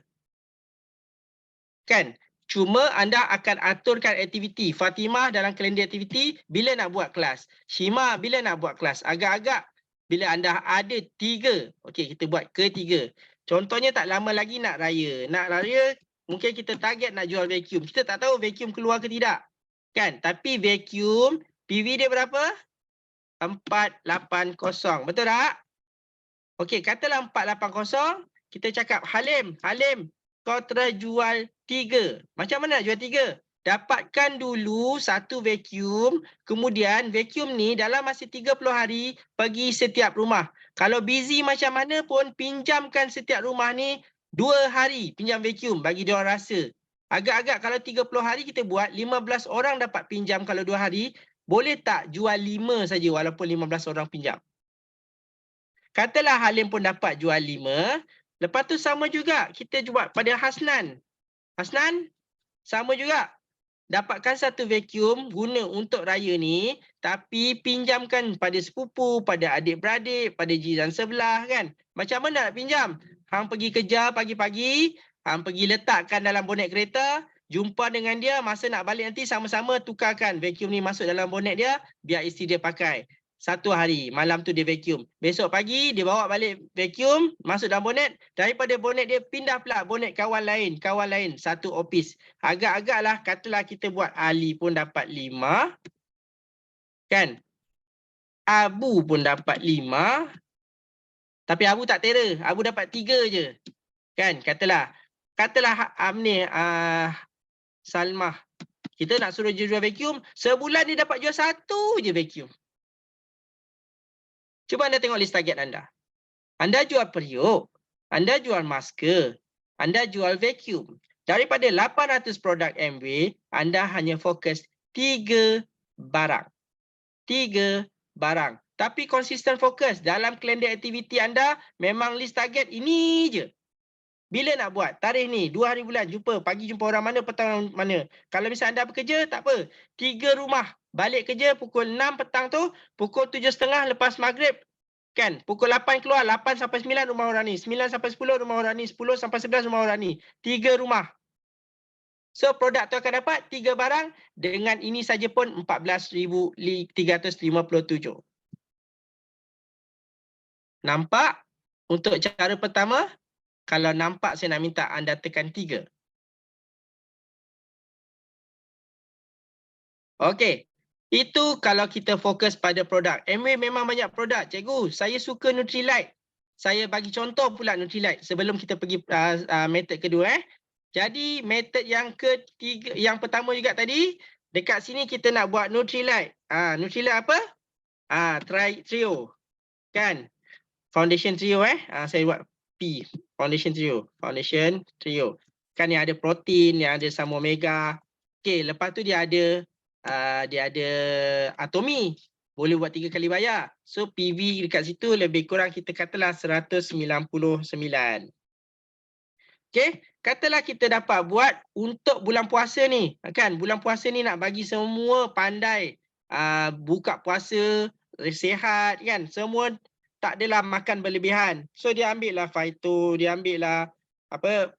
Kan? Cuma anda akan aturkan aktiviti. Fatimah dalam kalender aktiviti bila nak buat kelas. Shima bila nak buat kelas. Agak-agak bila anda ada 3. Okey, kita buat ke-3. Contohnya tak lama lagi nak raya. Nak raya mungkin kita target nak jual vacuum. Kita tak tahu vacuum keluar ke tidak. Kan? Tapi vacuum PV dia berapa? 480. Betul tak? Okey, katalah 480. Kita cakap Halim, kau terjual 3. Macam mana nak jual 3? Dapatkan dulu satu vacuum, kemudian vacuum ni dalam masa 30 hari pergi setiap rumah. Kalau busy macam mana pun pinjamkan setiap rumah ni 2 hari pinjam vacuum bagi dia orang rasa. Agak-agak kalau 30 hari kita buat 15 orang dapat pinjam kalau 2 hari, boleh tak jual 5 saja walaupun 15 orang pinjam? Katalah Halim pun dapat jual 5. Lepas tu sama juga kita buat pada Hasnan. Hasnan sama juga. Dapatkan satu vacuum guna untuk raya ni, tapi pinjamkan pada sepupu, pada adik-beradik, pada jiran sebelah kan. Macam mana nak pinjam? Hang pergi kerja pagi-pagi, hang pergi letakkan dalam bonet kereta, jumpa dengan dia, masa nak balik nanti sama-sama tukarkan vacuum ni masuk dalam bonet dia, biar isteri dia pakai. 1 hari, malam tu dia vacuum. Besok pagi dia bawa balik vacuum, masuk dalam bonet. Daripada bonet dia pindah pula bonet kawan lain. Satu office. Agak-agaklah katalah kita buat Ali pun dapat 5. Kan? Abu pun dapat 5. Tapi Abu tak terror. Abu dapat 3 je. Kan? Katalah Salmah. Kita nak suruh dia jual vacuum. Sebulan dia dapat jual 1 je vacuum. Cuba anda tengok list target anda. Anda jual periuk, anda jual masker, anda jual vacuum. Daripada 800 produk MW, anda hanya fokus 3 barang. 3 barang. Tapi konsisten fokus dalam kalender aktiviti anda, memang list target ini je. Bila nak buat? Tarikh ni, 2 hari bulan, jumpa. Pagi jumpa orang mana, petang mana. Kalau misalnya anda bekerja, tak apa. 3 rumah. Balik kerja pukul 6 petang tu, pukul 7.30 lepas maghrib. Kan? Pukul 8 keluar, 8 sampai 9 rumah orang ni. 9 sampai 10 rumah orang ni. 10 sampai 11 rumah orang ni. 3 rumah. So, produk tu akan dapat 3 barang. Dengan ini saja pun 14,357. Nampak? Untuk cara pertama, kalau nampak saya nak minta anda tekan 3. Okey. Itu kalau kita fokus pada produk. MW memang banyak produk. Cikgu, saya suka Nutrilite. Saya bagi contoh pula Nutrilite sebelum kita pergi metod kedua. Jadi metod yang ketiga, yang pertama juga tadi, dekat sini kita nak buat Nutrilite. Nutrilite apa? Trio. Kan? Foundation Trio saya buat P. Foundation Trio. Foundation Trio. Kan yang ada protein, yang ada sama omega. Okey, lepas tu dia ada atomi. Boleh buat 3 kali bayar. So PV dekat situ lebih kurang kita katalah 199. Okey, katalah kita dapat buat untuk bulan puasa ni, kan? Bulan puasa ni nak bagi semua pandai buka puasa, sihat kan? Semua tak adalah makan berlebihan. So dia ambil lah phyto, dia ambil lah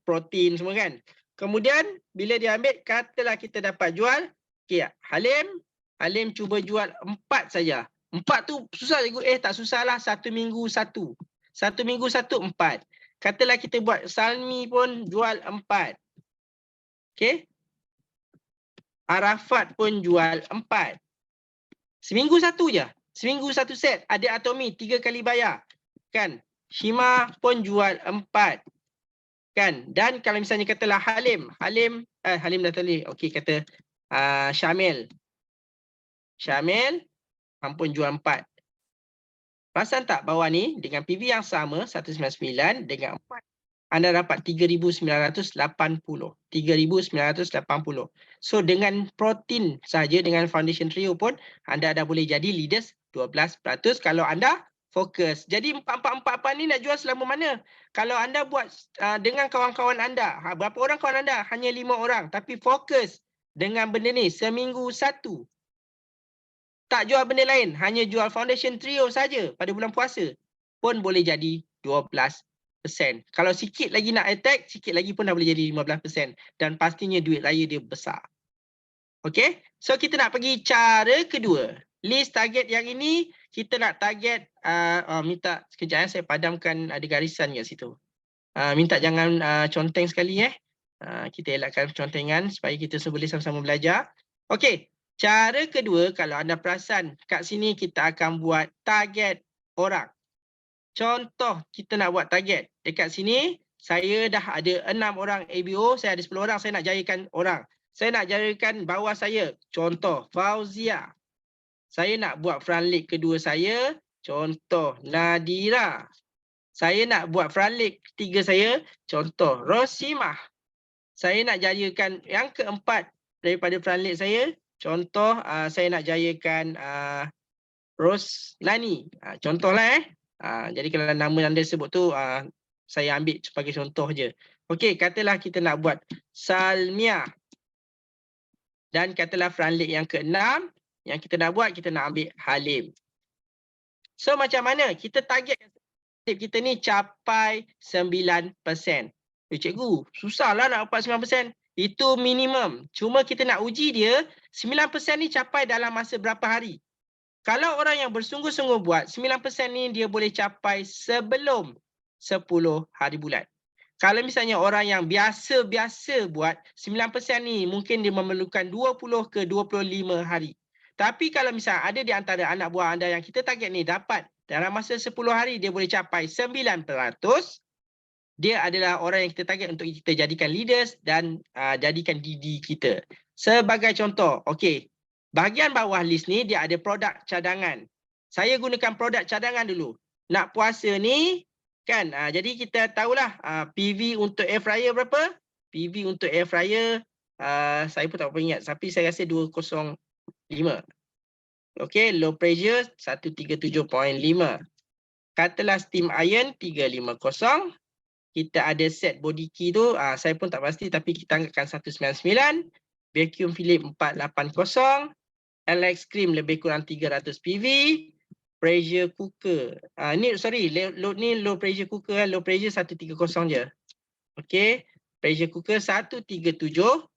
protein semua kan. Kemudian bila dia ambil, katalah kita dapat jual, okey, Halim cuba jual 4 saja. 4 tu susah cikgu. Tak susahlah, 1 minggu 1. 1 minggu 1 4. Katalah kita buat Salmi pun jual 4. Okey. Arafat pun jual 4. Seminggu 1 je. Seminggu 1 set. Adik Atomi 3 kali bayar. Kan? Shima pun jual 4. Kan? Dan kalau misalnya katalah Halim dah tadi. Okey, kata Syamil pun jual 4. Perasan tak bawah ni dengan PV yang sama 199 dengan 4 anda dapat 3,980. 3,980. So dengan protein saja dengan foundation trio pun anda dah boleh jadi leaders 12% kalau anda fokus. Jadi 4 ni nak jual selama mana? Kalau anda buat dengan kawan-kawan anda, berapa orang kawan anda? Hanya 5 orang, tapi fokus dengan benda ni seminggu 1. Tak jual benda lain, hanya jual foundation trio saja pada bulan puasa pun boleh jadi 12%. Kalau sikit lagi nak attack, sikit lagi pun dah boleh jadi 15%. Dan pastinya duit raya dia besar. Okey, so kita nak pergi cara kedua. List target yang ini, kita nak target, minta sekejap saya padamkan ada garisan kat situ. Minta jangan conteng sekali kita elakkan contengan supaya kita semua boleh sama-sama belajar. Okey. Cara kedua, kalau anda perasan kat sini kita akan buat target orang. Contoh kita nak buat target. Dekat sini saya dah ada 6 orang ABO, saya ada 10 orang, saya nak jayakan orang. Saya nak jayakan bawah saya. Contoh Fauzia. Saya nak buat front leg kedua saya. Contoh Nadira. Saya nak buat front leg ketiga saya. Contoh Rosimah. Saya nak jayakan yang keempat daripada front leg saya. Contoh saya nak jayakan Roslani. Contohlah jadi kalau nama anda sebut tu saya ambil sebagai contoh je. Okey, katalah kita nak buat Salmia. Dan katalah front leg yang ke-6 yang kita nak buat, kita nak ambil Halim. So macam mana? Kita target kita ni capai 9%. Cikgu, susahlah nak dapat 9%. Itu minimum. Cuma kita nak uji dia 9% ni capai dalam masa berapa hari. Kalau orang yang bersungguh-sungguh buat 9% ni dia boleh capai sebelum 10 hari bulan. Kalau misalnya orang yang biasa-biasa buat 9% ni mungkin dia memerlukan 20 ke 25 hari. Tapi kalau misalnya ada di antara anak buah anda yang kita target ni dapat dalam masa 10 hari dia boleh capai 9%. Dia adalah orang yang kita target untuk kita jadikan leaders dan jadikan DD kita. Sebagai contoh, okey, bahagian bawah list ni dia ada produk cadangan. Saya gunakan produk cadangan dulu. Nak puasa ni kan, jadi kita tahulah PV untuk air fryer berapa? PV untuk air fryer, saya pun tak ingat, tapi saya rasa 205. Okey, low pressure 137.5. Katalah steam iron 350. Kita ada set body key tu, saya pun tak pasti tapi kita angkatkan 199. Vacuum Philip 480. LX cream lebih kurang 300 PV. Pressure cooker. Ni sorry, load ni low pressure cooker, low pressure 130 je. Okey, pressure cooker 137.5.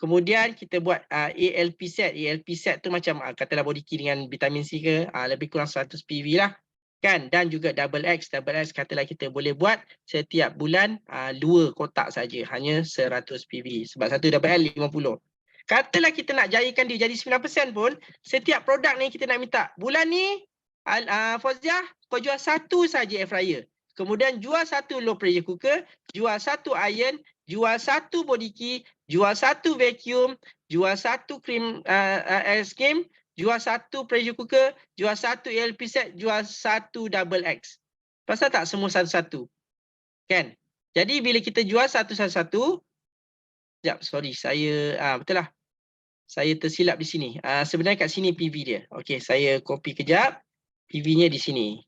Kemudian kita buat ALP set. ALP set tu macam katalah body key dengan vitamin C ke, lebih kurang 100 PV lah. Kan, dan juga double X katalah kita boleh buat setiap bulan 2 kotak saja, hanya 100 PV sebab satu double L 50. Katalah kita nak jayakan dia jadi 9% pun, setiap produk ni kita nak minta bulan ni Fauzia kau jual satu saja air fryer, kemudian jual satu low pressure cooker, jual satu iron, jual satu body key, jual satu vacuum, jual satu cream ice cream, jual satu pressure cooker, jual satu ALP set, jual satu double X. Pasal tak semua satu-satu? Kan? Jadi bila kita jual satu-satu, sekejap, sorry, saya, betul lah. Saya tersilap di sini. Sebenarnya kat sini PV dia. Okey, saya copy kejap. PV-nya di sini.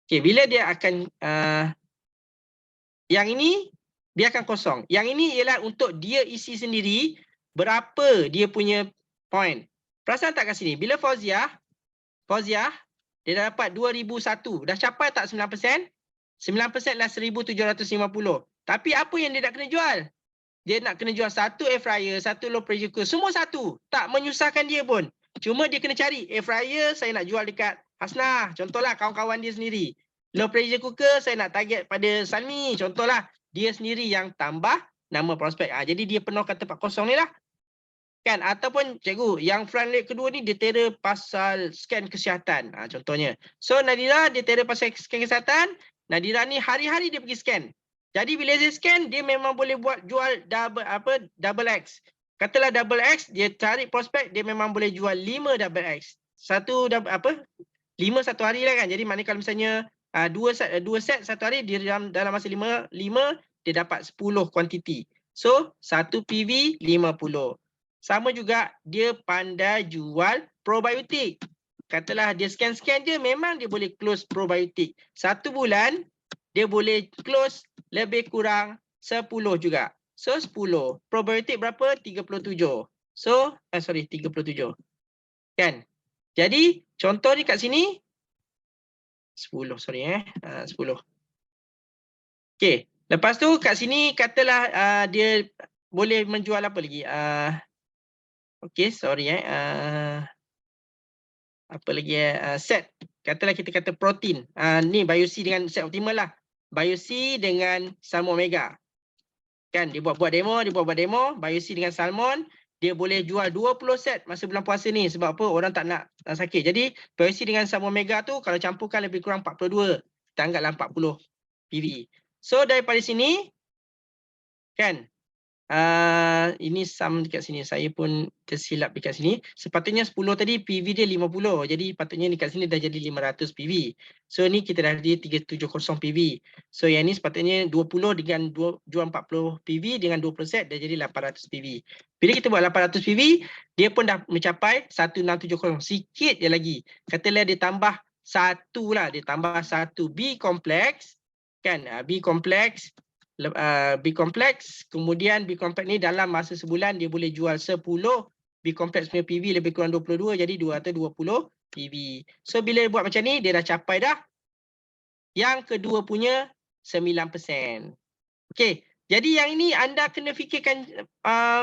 Okey, bila dia akan, Yang ini biarkan kosong. Yang ini ialah untuk dia isi sendiri berapa dia punya point. Perasan tak kat sini? Bila Fauziah, dia dah dapat 2001. Dah capai tak 9%? 9% adalah 1750. Tapi apa yang dia nak kena jual? Dia nak kena jual satu air fryer, satu low pressure cooker. Semua satu. Tak menyusahkan dia pun. Cuma dia kena cari air fryer saya nak jual dekat Hasnah. Contohlah kawan-kawan dia sendiri. Low pressure cooker saya nak target pada Salmi. Contohlah dia sendiri yang tambah nama prospek. Jadi dia penuhkan tempat kosong ni lah. Kan? Ataupun cikgu yang front leg kedua ni dia tera pasal scan kesihatan. Contohnya. So Nadira dia tera pasal scan kesihatan. Nadira ni hari-hari dia pergi scan. Jadi bila dia scan, dia memang boleh buat jual double X. Katalah double X, dia cari prospek, dia memang boleh jual 5 double X. 5 satu hari lah kan. Jadi maknanya kalau misalnya 2 set satu hari, dia dalam masa 5 dia dapat 10 kuantiti. So 1 PV 50. Sama juga dia pandai jual probiotik. Katalah dia scan-scan je, memang dia boleh close probiotik. 1 bulan, dia boleh close lebih kurang 10 juga. So 10. Probiotik berapa? 37. So, 37. Kan? Jadi, contoh ni kat sini 10, 10. Okey. Lepas tu kat sini katalah dia boleh menjual apa lagi? Okey, apa lagi set. Katalah kita kata protein. Ni BioC dengan set optimal lah. BioC dengan Salmon Omega. Kan dia buat demo, BioC dengan salmon, dia boleh jual 20 set masa bulan puasa ni sebab apa? Orang tak nak sakit. Jadi BioC dengan Salmon Omega tu kalau campurkan lebih kurang 42. Kita anggaplah 40 PV. So daripada sini kan ini sum dekat sini. Saya pun tersilap dekat sini. Sepatutnya 10 tadi PV dia 50. Jadi patutnya dekat sini dah jadi 500 PV. So ni kita dah jadi 370 PV. So yang ni sepatutnya 20 dengan jual 40 PV dengan 20 set dah jadi 800 PV. Bila kita buat 800 PV, dia pun dah mencapai 1670. Sikit je lagi. Katalah dia tambah satu lah. Dia tambah satu B complex. Kan B complex. B complex, kemudian B complex ni dalam masa sebulan dia boleh jual 10 B complex punya PV lebih kurang 22 jadi 220 PV. So bila buat macam ni dia dah capai dah yang kedua punya 9%. Okey, jadi yang ini anda kena fikirkan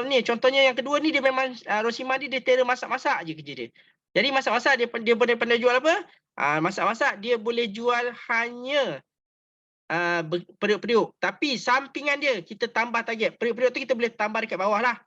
ni contohnya yang kedua ni dia memang Rosima ni dia tera masak-masak je kerja dia. Jadi masak-masak dia boleh pandai jual apa? Masak-masak dia boleh jual hanya periuk-periuk. Tapi sampingan dia kita tambah target. Periuk-periuk tu kita boleh tambah dekat bawah lah.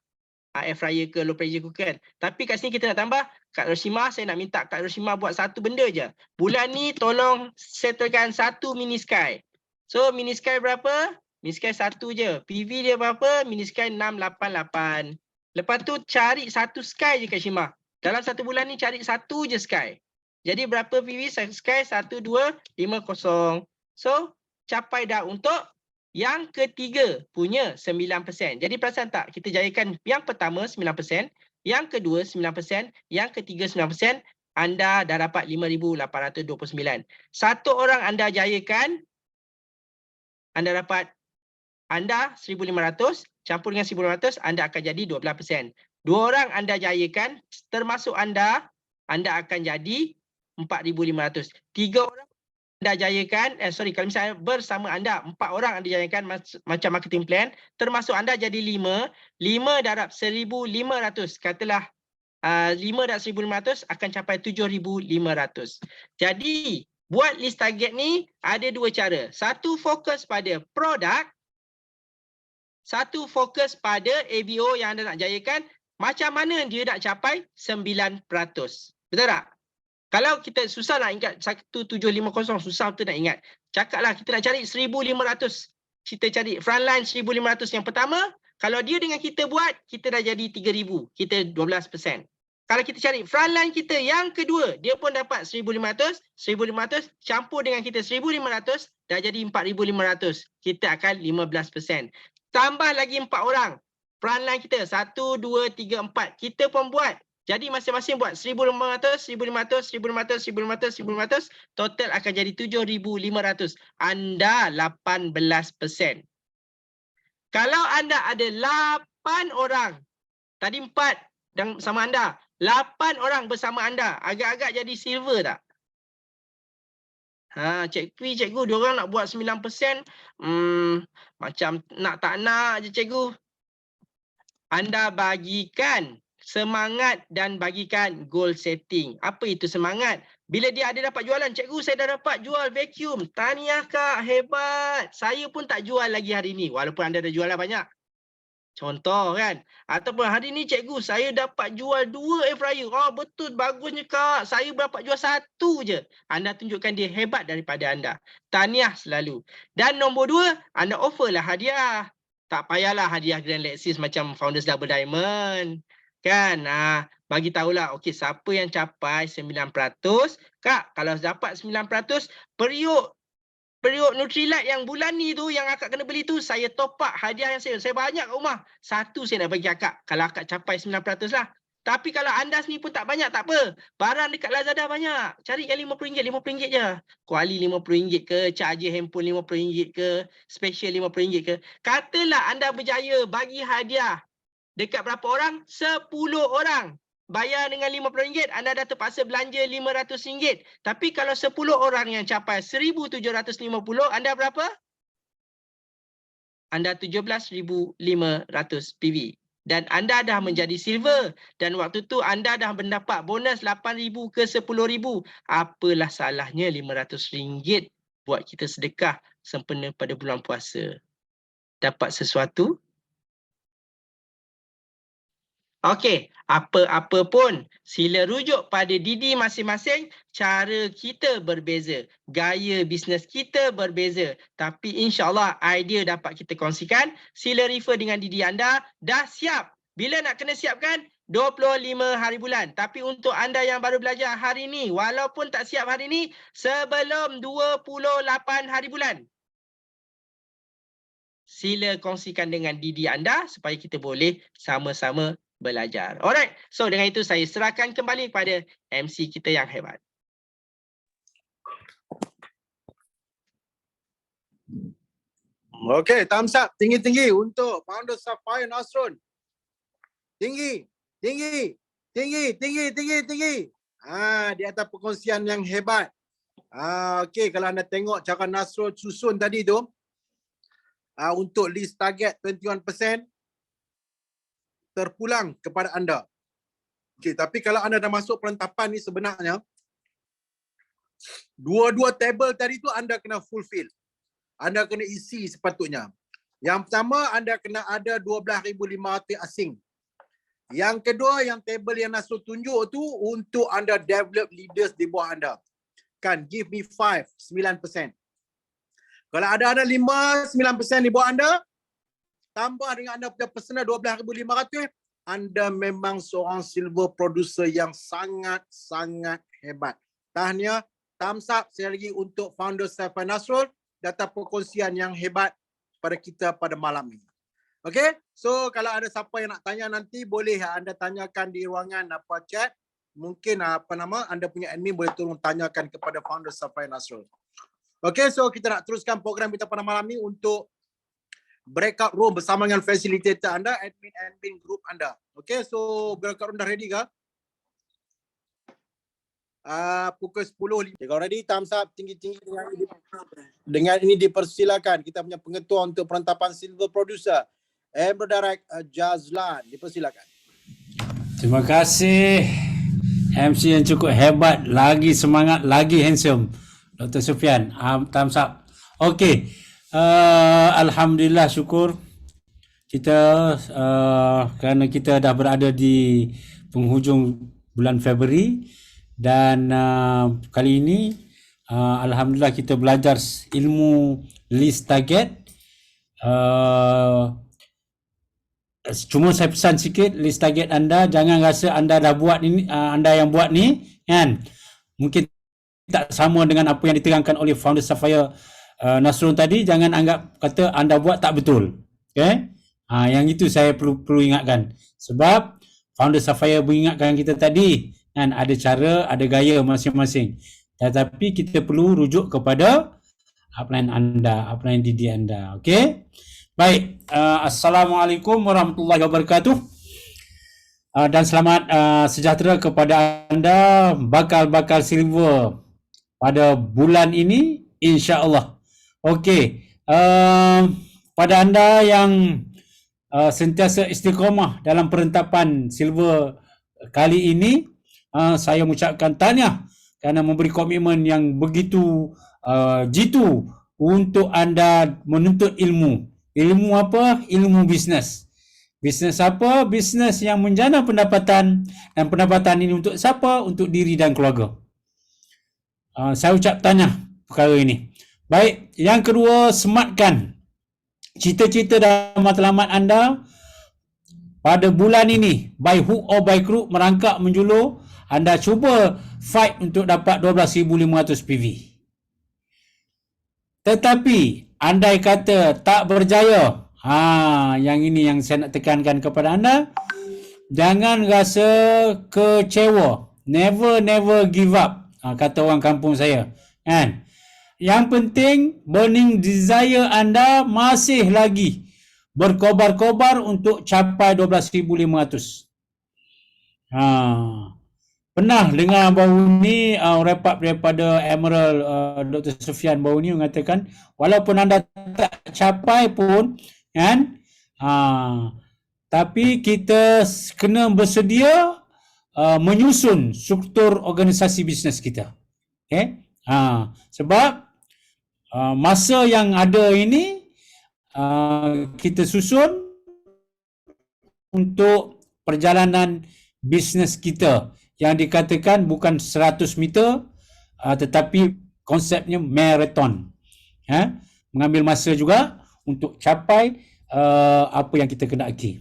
Air fryer ke low pressure cooker kan. Tapi kat sini kita nak tambah. Kak Roshima, saya nak minta Kak Roshima buat satu benda je. Bulan ni tolong settlekan satu mini sky. So mini sky berapa? Mini sky satu je. PV dia berapa? Mini sky 688. Lepas tu cari satu sky je Kak Shima. Dalam satu bulan ni cari satu je sky. Jadi berapa PV sky? 1250. So capai dah untuk yang ketiga punya 9%. Jadi perasan tak? Kita jayakan yang pertama 9%, yang kedua 9%, yang ketiga 9%, anda dah dapat 5,829. Satu orang anda jayakan, anda dapat 1,500, campur dengan 1,500, anda akan jadi 12%. Dua orang anda jayakan, termasuk anda akan jadi 4,500. Tiga orang anda jayakan, kalau misalnya bersama anda, 4 orang anda jayakan macam marketing plan, termasuk anda jadi 5 darab 1,500. Katalah 5 darab 1,500 akan capai 7,500. Jadi, buat list target ni ada dua cara. Satu fokus pada produk, satu fokus pada ABO yang anda nak jayakan, macam mana dia nak capai 9%. Betul tak? Kalau kita susah nak ingat 1750, susah betul nak ingat. Cakaplah kita nak cari 1,500. Kita cari frontline 1,500 yang pertama. Kalau dia dengan kita buat, kita dah jadi 3,000. Kita 12%. Kalau kita cari frontline kita yang kedua, dia pun dapat 1,500. 1,500 campur dengan kita 1,500, dah jadi 4,500. Kita akan 15%. Tambah lagi 4 orang. Frontline kita 1, 2, 3, 4. Kita pun buat. Jadi masing-masing buat 1,500, 1,500, 1,500, 1,500, 1,500, total akan jadi 7,500. Anda 18%. Kalau anda ada 8 orang, tadi 4 dan sama anda, 8 orang bersama anda, agak-agak jadi silver tak? Cikgu, diorang nak buat 9%, macam nak tak nak je cikgu. Anda bagikan semangat dan bagikan goal setting. Apa itu semangat? Bila dia ada dapat jualan, cikgu saya dah dapat jual vacuum. Tahniah kak, hebat. Saya pun tak jual lagi hari ni, walaupun anda dah jual banyak. Contoh kan. Ataupun hari ni cikgu saya dapat jual 2 air fryer. Oh betul, bagusnya kak. Saya dapat jual 1 je. Anda tunjukkan dia hebat daripada anda. Tahniah selalu. Dan nombor 2, anda offer lah hadiah. Tak payahlah hadiah Grand Lexus macam Founders Double Diamond. Kan? Bagi tahulah, okey, siapa yang capai 9%. Kak, kalau dapat 9%, periuk Nutrilite yang bulan ni tu, yang akak kena beli tu, saya top up hadiah yang saya banyak kat rumah. 1 saya nak bagi akak. Kalau akak capai 9% lah. Tapi kalau anda sendiri pun tak banyak, tak apa. Barang dekat Lazada banyak. Cari yang RM50, RM50 je. Kuali RM50 ke, charger handphone RM50 ke, special RM50 ke. Katalah anda berjaya bagi hadiah dekat berapa orang? 10 orang. Bayar dengan RM50, anda dah terpaksa belanja RM500. Tapi kalau 10 orang yang capai 1,750, anda berapa? Anda 17,500 PV. Dan anda dah menjadi silver. Dan waktu tu anda dah mendapat bonus 8,000 ke 10,000. Apalah salahnya RM500 buat kita sedekah sempena pada bulan puasa. Dapat sesuatu? Okey, apa-apa pun sila rujuk pada diri masing-masing. Cara kita berbeza, gaya bisnes kita berbeza. Tapi insya-Allah idea dapat kita kongsikan. Sila refer dengan diri anda. Dah siap? Bila nak kena siapkan? 25 hari bulan. Tapi untuk anda yang baru belajar hari ni, walaupun tak siap hari ni, sebelum 28 hari bulan, sila kongsikan dengan diri anda supaya kita boleh sama-sama belajar. Alright, so dengan itu saya serahkan kembali kepada MC kita yang hebat. Okay, thumbs up tinggi-tinggi untuk Founder Sapphire Nasrul. Tinggi. Di atas perkongsian yang hebat. Okay, kalau anda tengok cara Nasrul susun tadi tu, untuk list target 21%, terpulang kepada anda. Okey, tapi kalau anda dah masuk penetapan ni, sebenarnya dua-dua table tadi tu anda kena fulfill. Anda kena isi sepatutnya. Yang pertama, anda kena ada 12,500 asing. Yang kedua, yang table yang Nasrul tunjuk tu untuk anda develop leaders di bawah anda. Kan, give me 5, 9%. Kalau ada 5, 9% di bawah anda, tambah dengan anda punya personal 12,500, anda memang seorang silver producer yang sangat-sangat hebat. Tahniah, thumbs up sekali lagi untuk Founder Sapphire Nasrul, data perkongsian yang hebat pada kita pada malam ini. Okay, so kalau ada siapa yang nak tanya nanti, boleh anda tanyakan di ruangan chat. Mungkin anda punya admin boleh tolong tanyakan kepada Founder Sapphire Nasrul. Okay, so kita nak teruskan program kita pada malam ini untuk breakout room bersama dengan facilitator anda, admin group anda. Okay, so breakout room dah ready ke? Pukul 10. Kalau ready, thumbs up tinggi-tinggi. Dengan ini dipersilakan kita punya pengetua untuk perantapan silver producer, Direct Jazlan. Dipersilakan. Terima kasih MC yang cukup hebat, lagi semangat, lagi handsome, Dr. Sufian. Thumbs up. Okay. Alhamdulillah, syukur kita kerana kita dah berada di penghujung bulan Februari dan kali ini alhamdulillah kita belajar ilmu list target. Cuma saya pesan sikit, list target anda jangan rasa anda dah buat ini, anda yang buat ni kan, mungkin tak sama dengan apa yang diterangkan oleh Founder Sapphire Nasrul tadi. Jangan anggap kata anda buat tak betul. Okay? Yang itu saya perlu ingatkan. Sebab Founder Sapphire mengingatkan kita tadi, kan, ada cara, ada gaya masing-masing. Tetapi kita perlu rujuk kepada upline anda, upline DD anda. Okey? Baik, Assalamualaikum warahmatullahi wabarakatuh. Dan selamat sejahtera kepada anda bakal-bakal silver pada bulan ini, insya-Allah. Okey, pada anda yang sentiasa istiqamah dalam perentapan silver kali ini, saya mengucapkan tahniah kerana memberi komitmen yang begitu jitu untuk anda menuntut ilmu. Ilmu apa? Ilmu bisnes. Bisnes apa? Bisnes yang menjana pendapatan, dan pendapatan ini untuk siapa? Untuk diri dan keluarga. Saya ucap tahniah perkara ini. Baik, yang kedua, sematkan cita-cita dan matlamat anda pada bulan ini, by hook or by crook, merangkak menjulur, anda cuba fight untuk dapat 12,500 PV. Tetapi andai kata tak berjaya, yang ini yang saya nak tekankan kepada anda, jangan rasa kecewa. Never give up, kata orang kampung saya, kan? Yang penting burning desire anda masih lagi berkobar-kobar untuk capai 12,500. Pernah dengar baru ni wrap up daripada Emerald Dr. Sufian baru ni mengatakan, walaupun anda tak capai pun, kan, tapi kita kena bersedia menyusun struktur organisasi bisnes kita. Okay? Sebab masa yang ada ini kita susun untuk perjalanan bisnes kita yang dikatakan bukan 100 meter, tetapi konsepnya marathon. Mengambil masa juga untuk capai apa yang kita kendaki.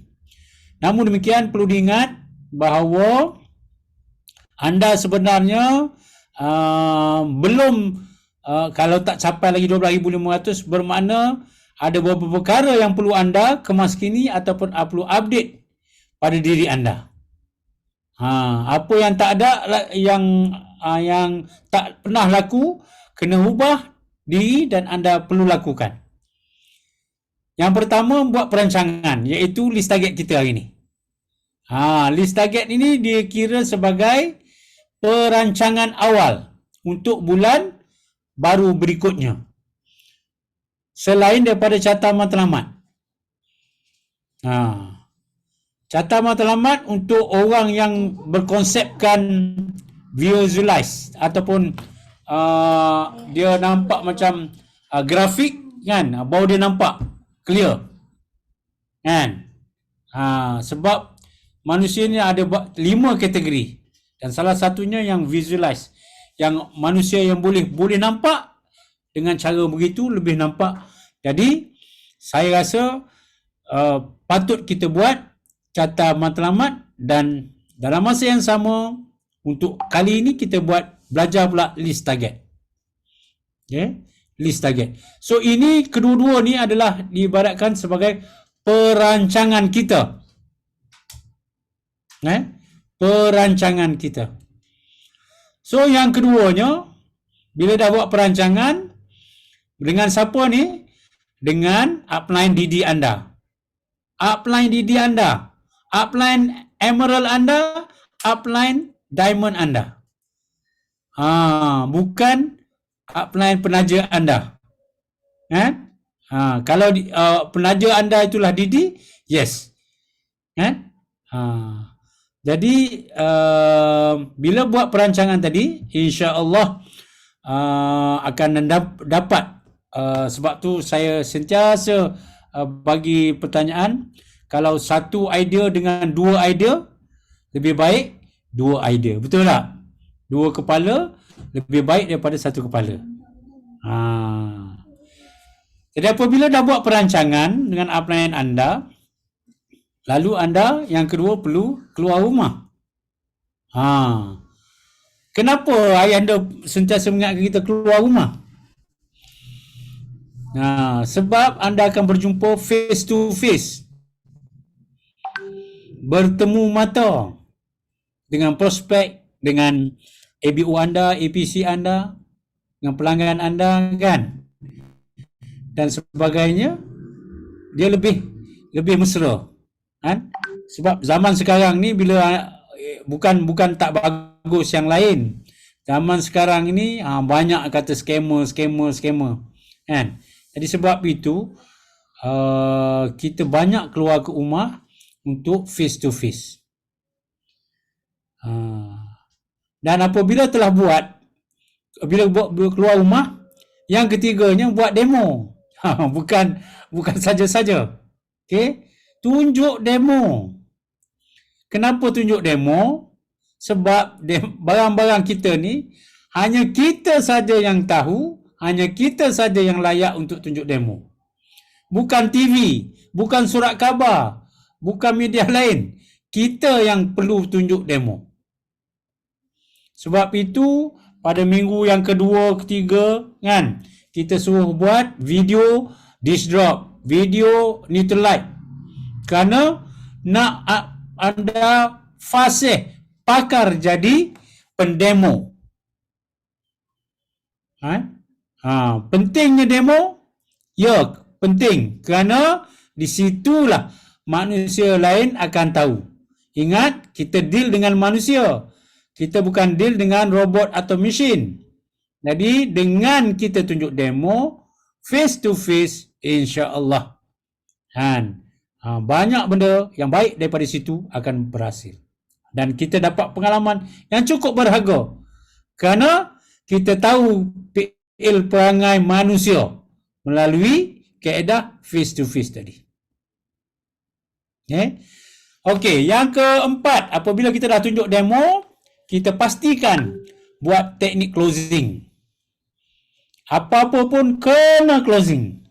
Namun demikian, perlu diingat bahawa anda sebenarnya belum, kalau tak capai lagi 12,500, bermakna ada beberapa perkara yang perlu anda kemaskini ataupun perlu update pada diri anda. Apa yang tak ada, yang tak pernah laku, kena ubah diri dan anda perlu lakukan. Yang pertama, buat perancangan, iaitu list target kita hari ini. List target ini dia kira sebagai perancangan awal untuk bulan baru berikutnya, selain daripada carta matlamat. Carta matlamat untuk orang yang berkonsepkan visualize ataupun dia nampak macam grafik, kan, baru dia nampak clear, kan. Sebab manusia ni ada 5 kategori, dan salah satunya yang visualize, yang manusia yang boleh nampak dengan cara begitu lebih nampak. Jadi saya rasa patut kita buat carta matlamat, dan dalam masa yang sama untuk kali ini kita belajar pula list target. Okay? List target. So ini kedua-dua ni adalah diibaratkan sebagai perancangan kita. Perancangan kita. So yang keduanya, bila dah buat perancangan, dengan siapa ni? Dengan upline DD anda. Upline DD anda, upline Emerald anda, upline Diamond anda. Bukan upline penaja anda. Kalau penaja anda itulah DD, yes. Jadi bila buat perancangan tadi, insya-Allah akan dapat. Sebab tu saya sentiasa bagi pertanyaan, kalau satu idea dengan 2 idea, lebih baik 2 idea. Betul tak? 2 kepala lebih baik daripada 1 kepala. Jadi apabila dah buat perancangan dengan upline anda, lalu anda yang kedua perlu keluar rumah. Kenapa ayah anda sentiasa mengingatkan kita keluar rumah? Sebab anda akan berjumpa face to face bertemu mata dengan prospek, dengan ABO anda, APC anda, dengan pelanggan anda kan, dan sebagainya, dia lebih mesra kan. Sebab zaman sekarang ni bila bukan tak bagus yang lain, zaman sekarang ini banyak kata scammer kan. Jadi sebab itu kita banyak keluar ke rumah untuk face to face. Dan apabila telah bila keluar rumah, yang ketiganya buat demo. Bukan saja-saja. Okey, tunjuk demo. Kenapa tunjuk demo? Sebab barang-barang kita ni hanya kita saja yang tahu, hanya kita saja yang layak untuk tunjuk demo. Bukan TV, bukan surat khabar, bukan media lain. Kita yang perlu tunjuk demo. Sebab itu pada minggu yang kedua, ketiga kan, kita suruh buat video disk drop, video neutral light. Kerana nak anda fasih pakar jadi pendemo. Pentingnya demo? Ya, penting. Kerana di situlah manusia lain akan tahu. Ingat, kita deal dengan manusia. Kita bukan deal dengan robot atau mesin. Jadi dengan kita tunjuk demo face to face, insya-Allah banyak benda yang baik daripada situ akan berhasil. Dan kita dapat pengalaman yang cukup berharga. Kerana kita tahu PL perangai manusia melalui kaedah face to face tadi. Okey, yang keempat, apabila kita dah tunjuk demo, kita pastikan buat teknik closing. Apa-apa pun kena closing.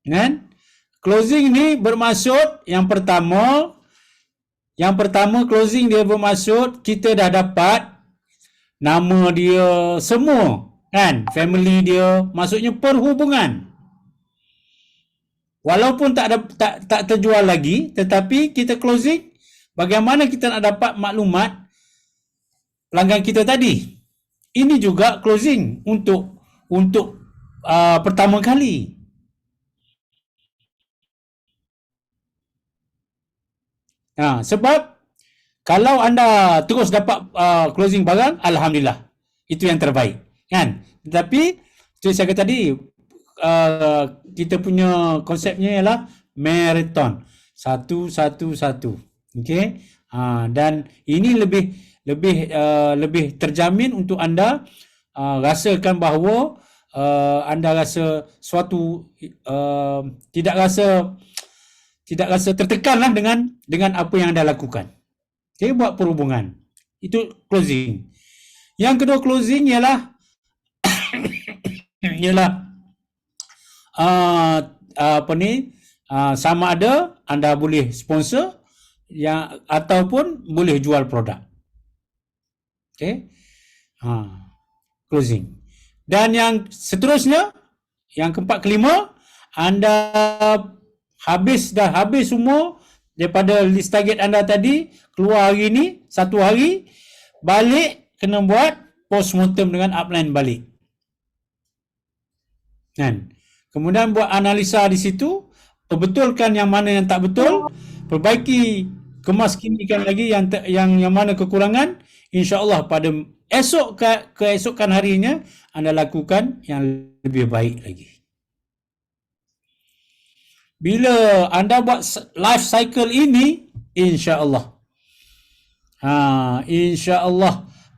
Kan? Closing ni bermaksud yang pertama closing dia bermaksud kita dah dapat nama dia semua kan, family dia, maksudnya perhubungan. Walaupun tak terjual lagi, tetapi kita closing, bagaimana kita nak dapat maklumat pelanggan kita tadi. Ini juga closing untuk pertama kali. Sebab kalau anda terus dapat closing barang, alhamdulillah, itu yang terbaik kan. Tetapi seperti saya kata tadi, kita punya konsepnya ialah marathon, satu. Okey, dan ini lebih terjamin untuk anda rasakan bahawa anda rasa suatu tidak rasa tertekanlah dengan apa yang anda lakukan. Okey, buat perhubungan. Itu closing. Yang kedua closing ialah sama ada anda boleh sponsor ataupun boleh jual produk. Okey. Closing. Dan yang seterusnya, yang keempat, kelima, anda habis semua daripada list target anda tadi, keluar hari ni, satu hari, balik kena buat postmortem dengan upline balik. Kan? Kemudian buat analisa di situ, perbetulkan yang mana yang tak betul, perbaiki, kemaskinikan lagi yang mana kekurangan. InsyaAllah pada keesokan harinya anda lakukan yang lebih baik lagi. Bila anda buat life cycle ini, insya-Allah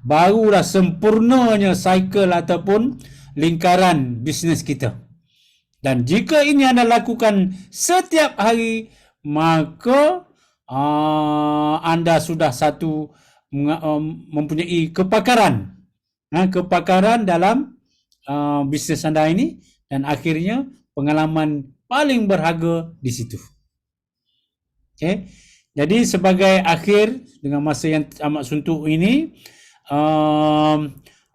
barulah sempurnanya cycle ataupun lingkaran bisnes kita. Dan jika ini anda lakukan setiap hari, maka anda sudah mempunyai kepakaran dalam bisnes anda ini, dan akhirnya pengalaman paling berharga di situ. Okay. Jadi sebagai akhir dengan masa yang amat suntuk ini,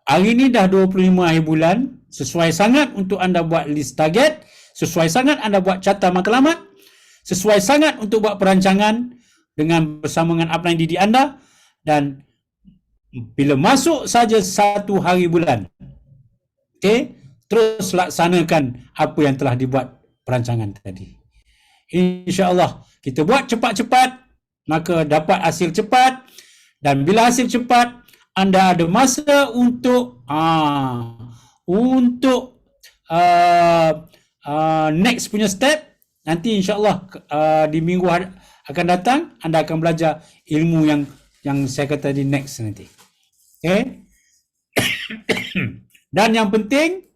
hari ini dah 25 akhir bulan, sesuai sangat untuk anda buat list target, sesuai sangat anda buat carta matlamat, sesuai sangat untuk buat perancangan dengan bersama dengan upline didik anda, dan bila masuk saja 1 hari bulan, okey, terus laksanakan apa yang telah dibuat perancangan tadi. InsyaAllah kita buat cepat-cepat, maka dapat hasil cepat, dan bila hasil cepat, anda ada masa untuk next punya step. Nanti insyaAllah di minggu akan datang anda akan belajar ilmu yang saya kata di next nanti. Okay. Dan yang penting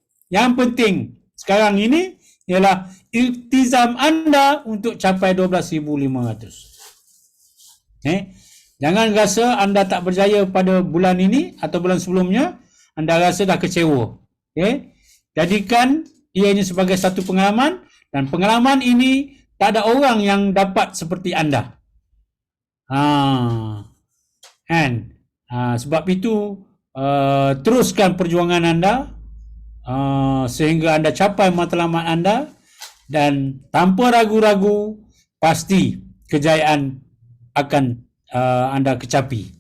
sekarang ini ialah iltizam anda untuk capai 12,500. Okay. Jangan rasa anda tak berjaya pada bulan ini atau bulan sebelumnya, anda rasa dah kecewa. Okay. Jadikan ianya sebagai satu pengalaman, dan pengalaman ini tak ada orang yang dapat seperti anda. Sebab itu teruskan perjuangan anda sehingga anda capai matlamat anda, dan tanpa ragu-ragu pasti kejayaan akan anda kecapi.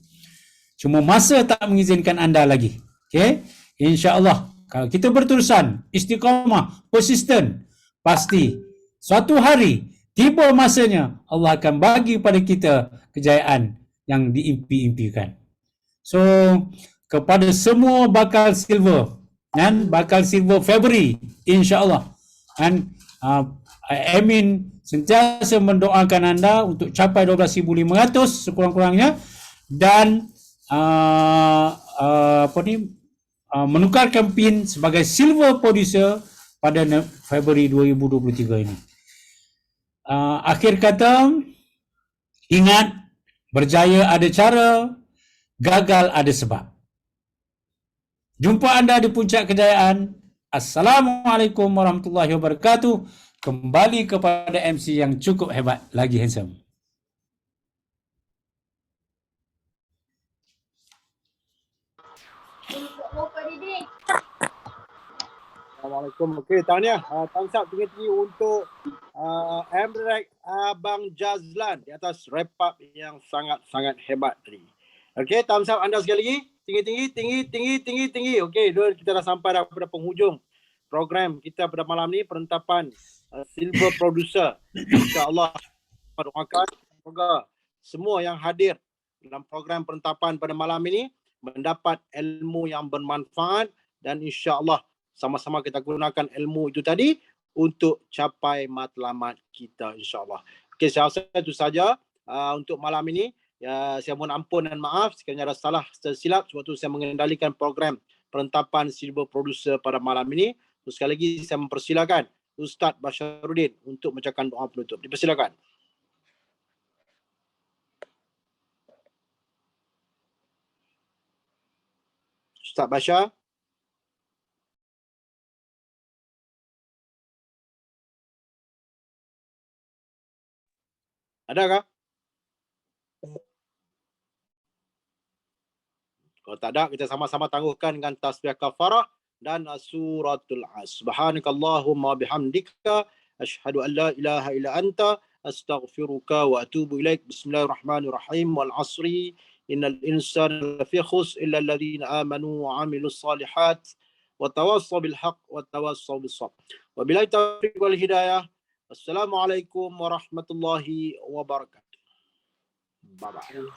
Cuma masa tak mengizinkan anda lagi. Okay? InsyaAllah kalau kita berterusan, istiqamah, persisten, pasti suatu hari tiba masanya Allah akan bagi pada kita kejayaan yang diimpi-impikan. So kepada semua bakal silver Februari, insya-Allah, dan Amin sentiasa mendoakan anda untuk capai 12,500 sekurang-kurangnya, dan menukarkan PIN sebagai silver producer pada Februari 2023 ini. Akhir kata, ingat, berjaya ada cara, gagal ada sebab. Jumpa anda di puncak kejayaan. Assalamualaikum warahmatullahi wabarakatuh. Kembali kepada MC yang cukup hebat, lagi handsome. Assalamualaikum. Okey, tahniah. Thumbs up tinggi-tinggi untuk Amrek Abang Jazlan di atas wrap up yang sangat-sangat hebat tadi. Okey, thumbs up anda sekali lagi. Tinggi. Okey, kita dah sampai pada penghujung program kita pada malam ni, penetapan silver producer. InsyaAllah, doakan semoga semua yang hadir dalam program penetapan pada malam ini mendapat ilmu yang bermanfaat, dan insyaAllah sama-sama kita gunakan ilmu itu tadi untuk capai matlamat kita, insyaAllah. Okey, saya rasa itu saja untuk malam ini. Ya, saya mohon ampun dan maaf sekiranya ada salah tersilap sewaktu saya mengendalikan program penetapan silver producer pada malam ini. Terus sekali lagi saya mempersilakan Ustaz Basharuddin untuk membacakan doa penutup. Dipersilakan. Ustaz Bashar. Adakah? Kalau tak ada, kita sama-sama tangguhkan dengan tasbih kafarah dan suratul As. Subhanakallahumma bihamdika asyhadu an la ilaha illa anta astaghfiruka wa atubu ilaik. Bismillahirrahmanirrahim. Wal 'asri innal insana lafi khusr illa alladhina amanu wa 'amilus salihat wa tawassaw bil haqq wa tawassaw bis sabr. Wabillahi taufiq wal hidayah. Assalamualaikum warahmatullahi wabarakatuh. Bye bye.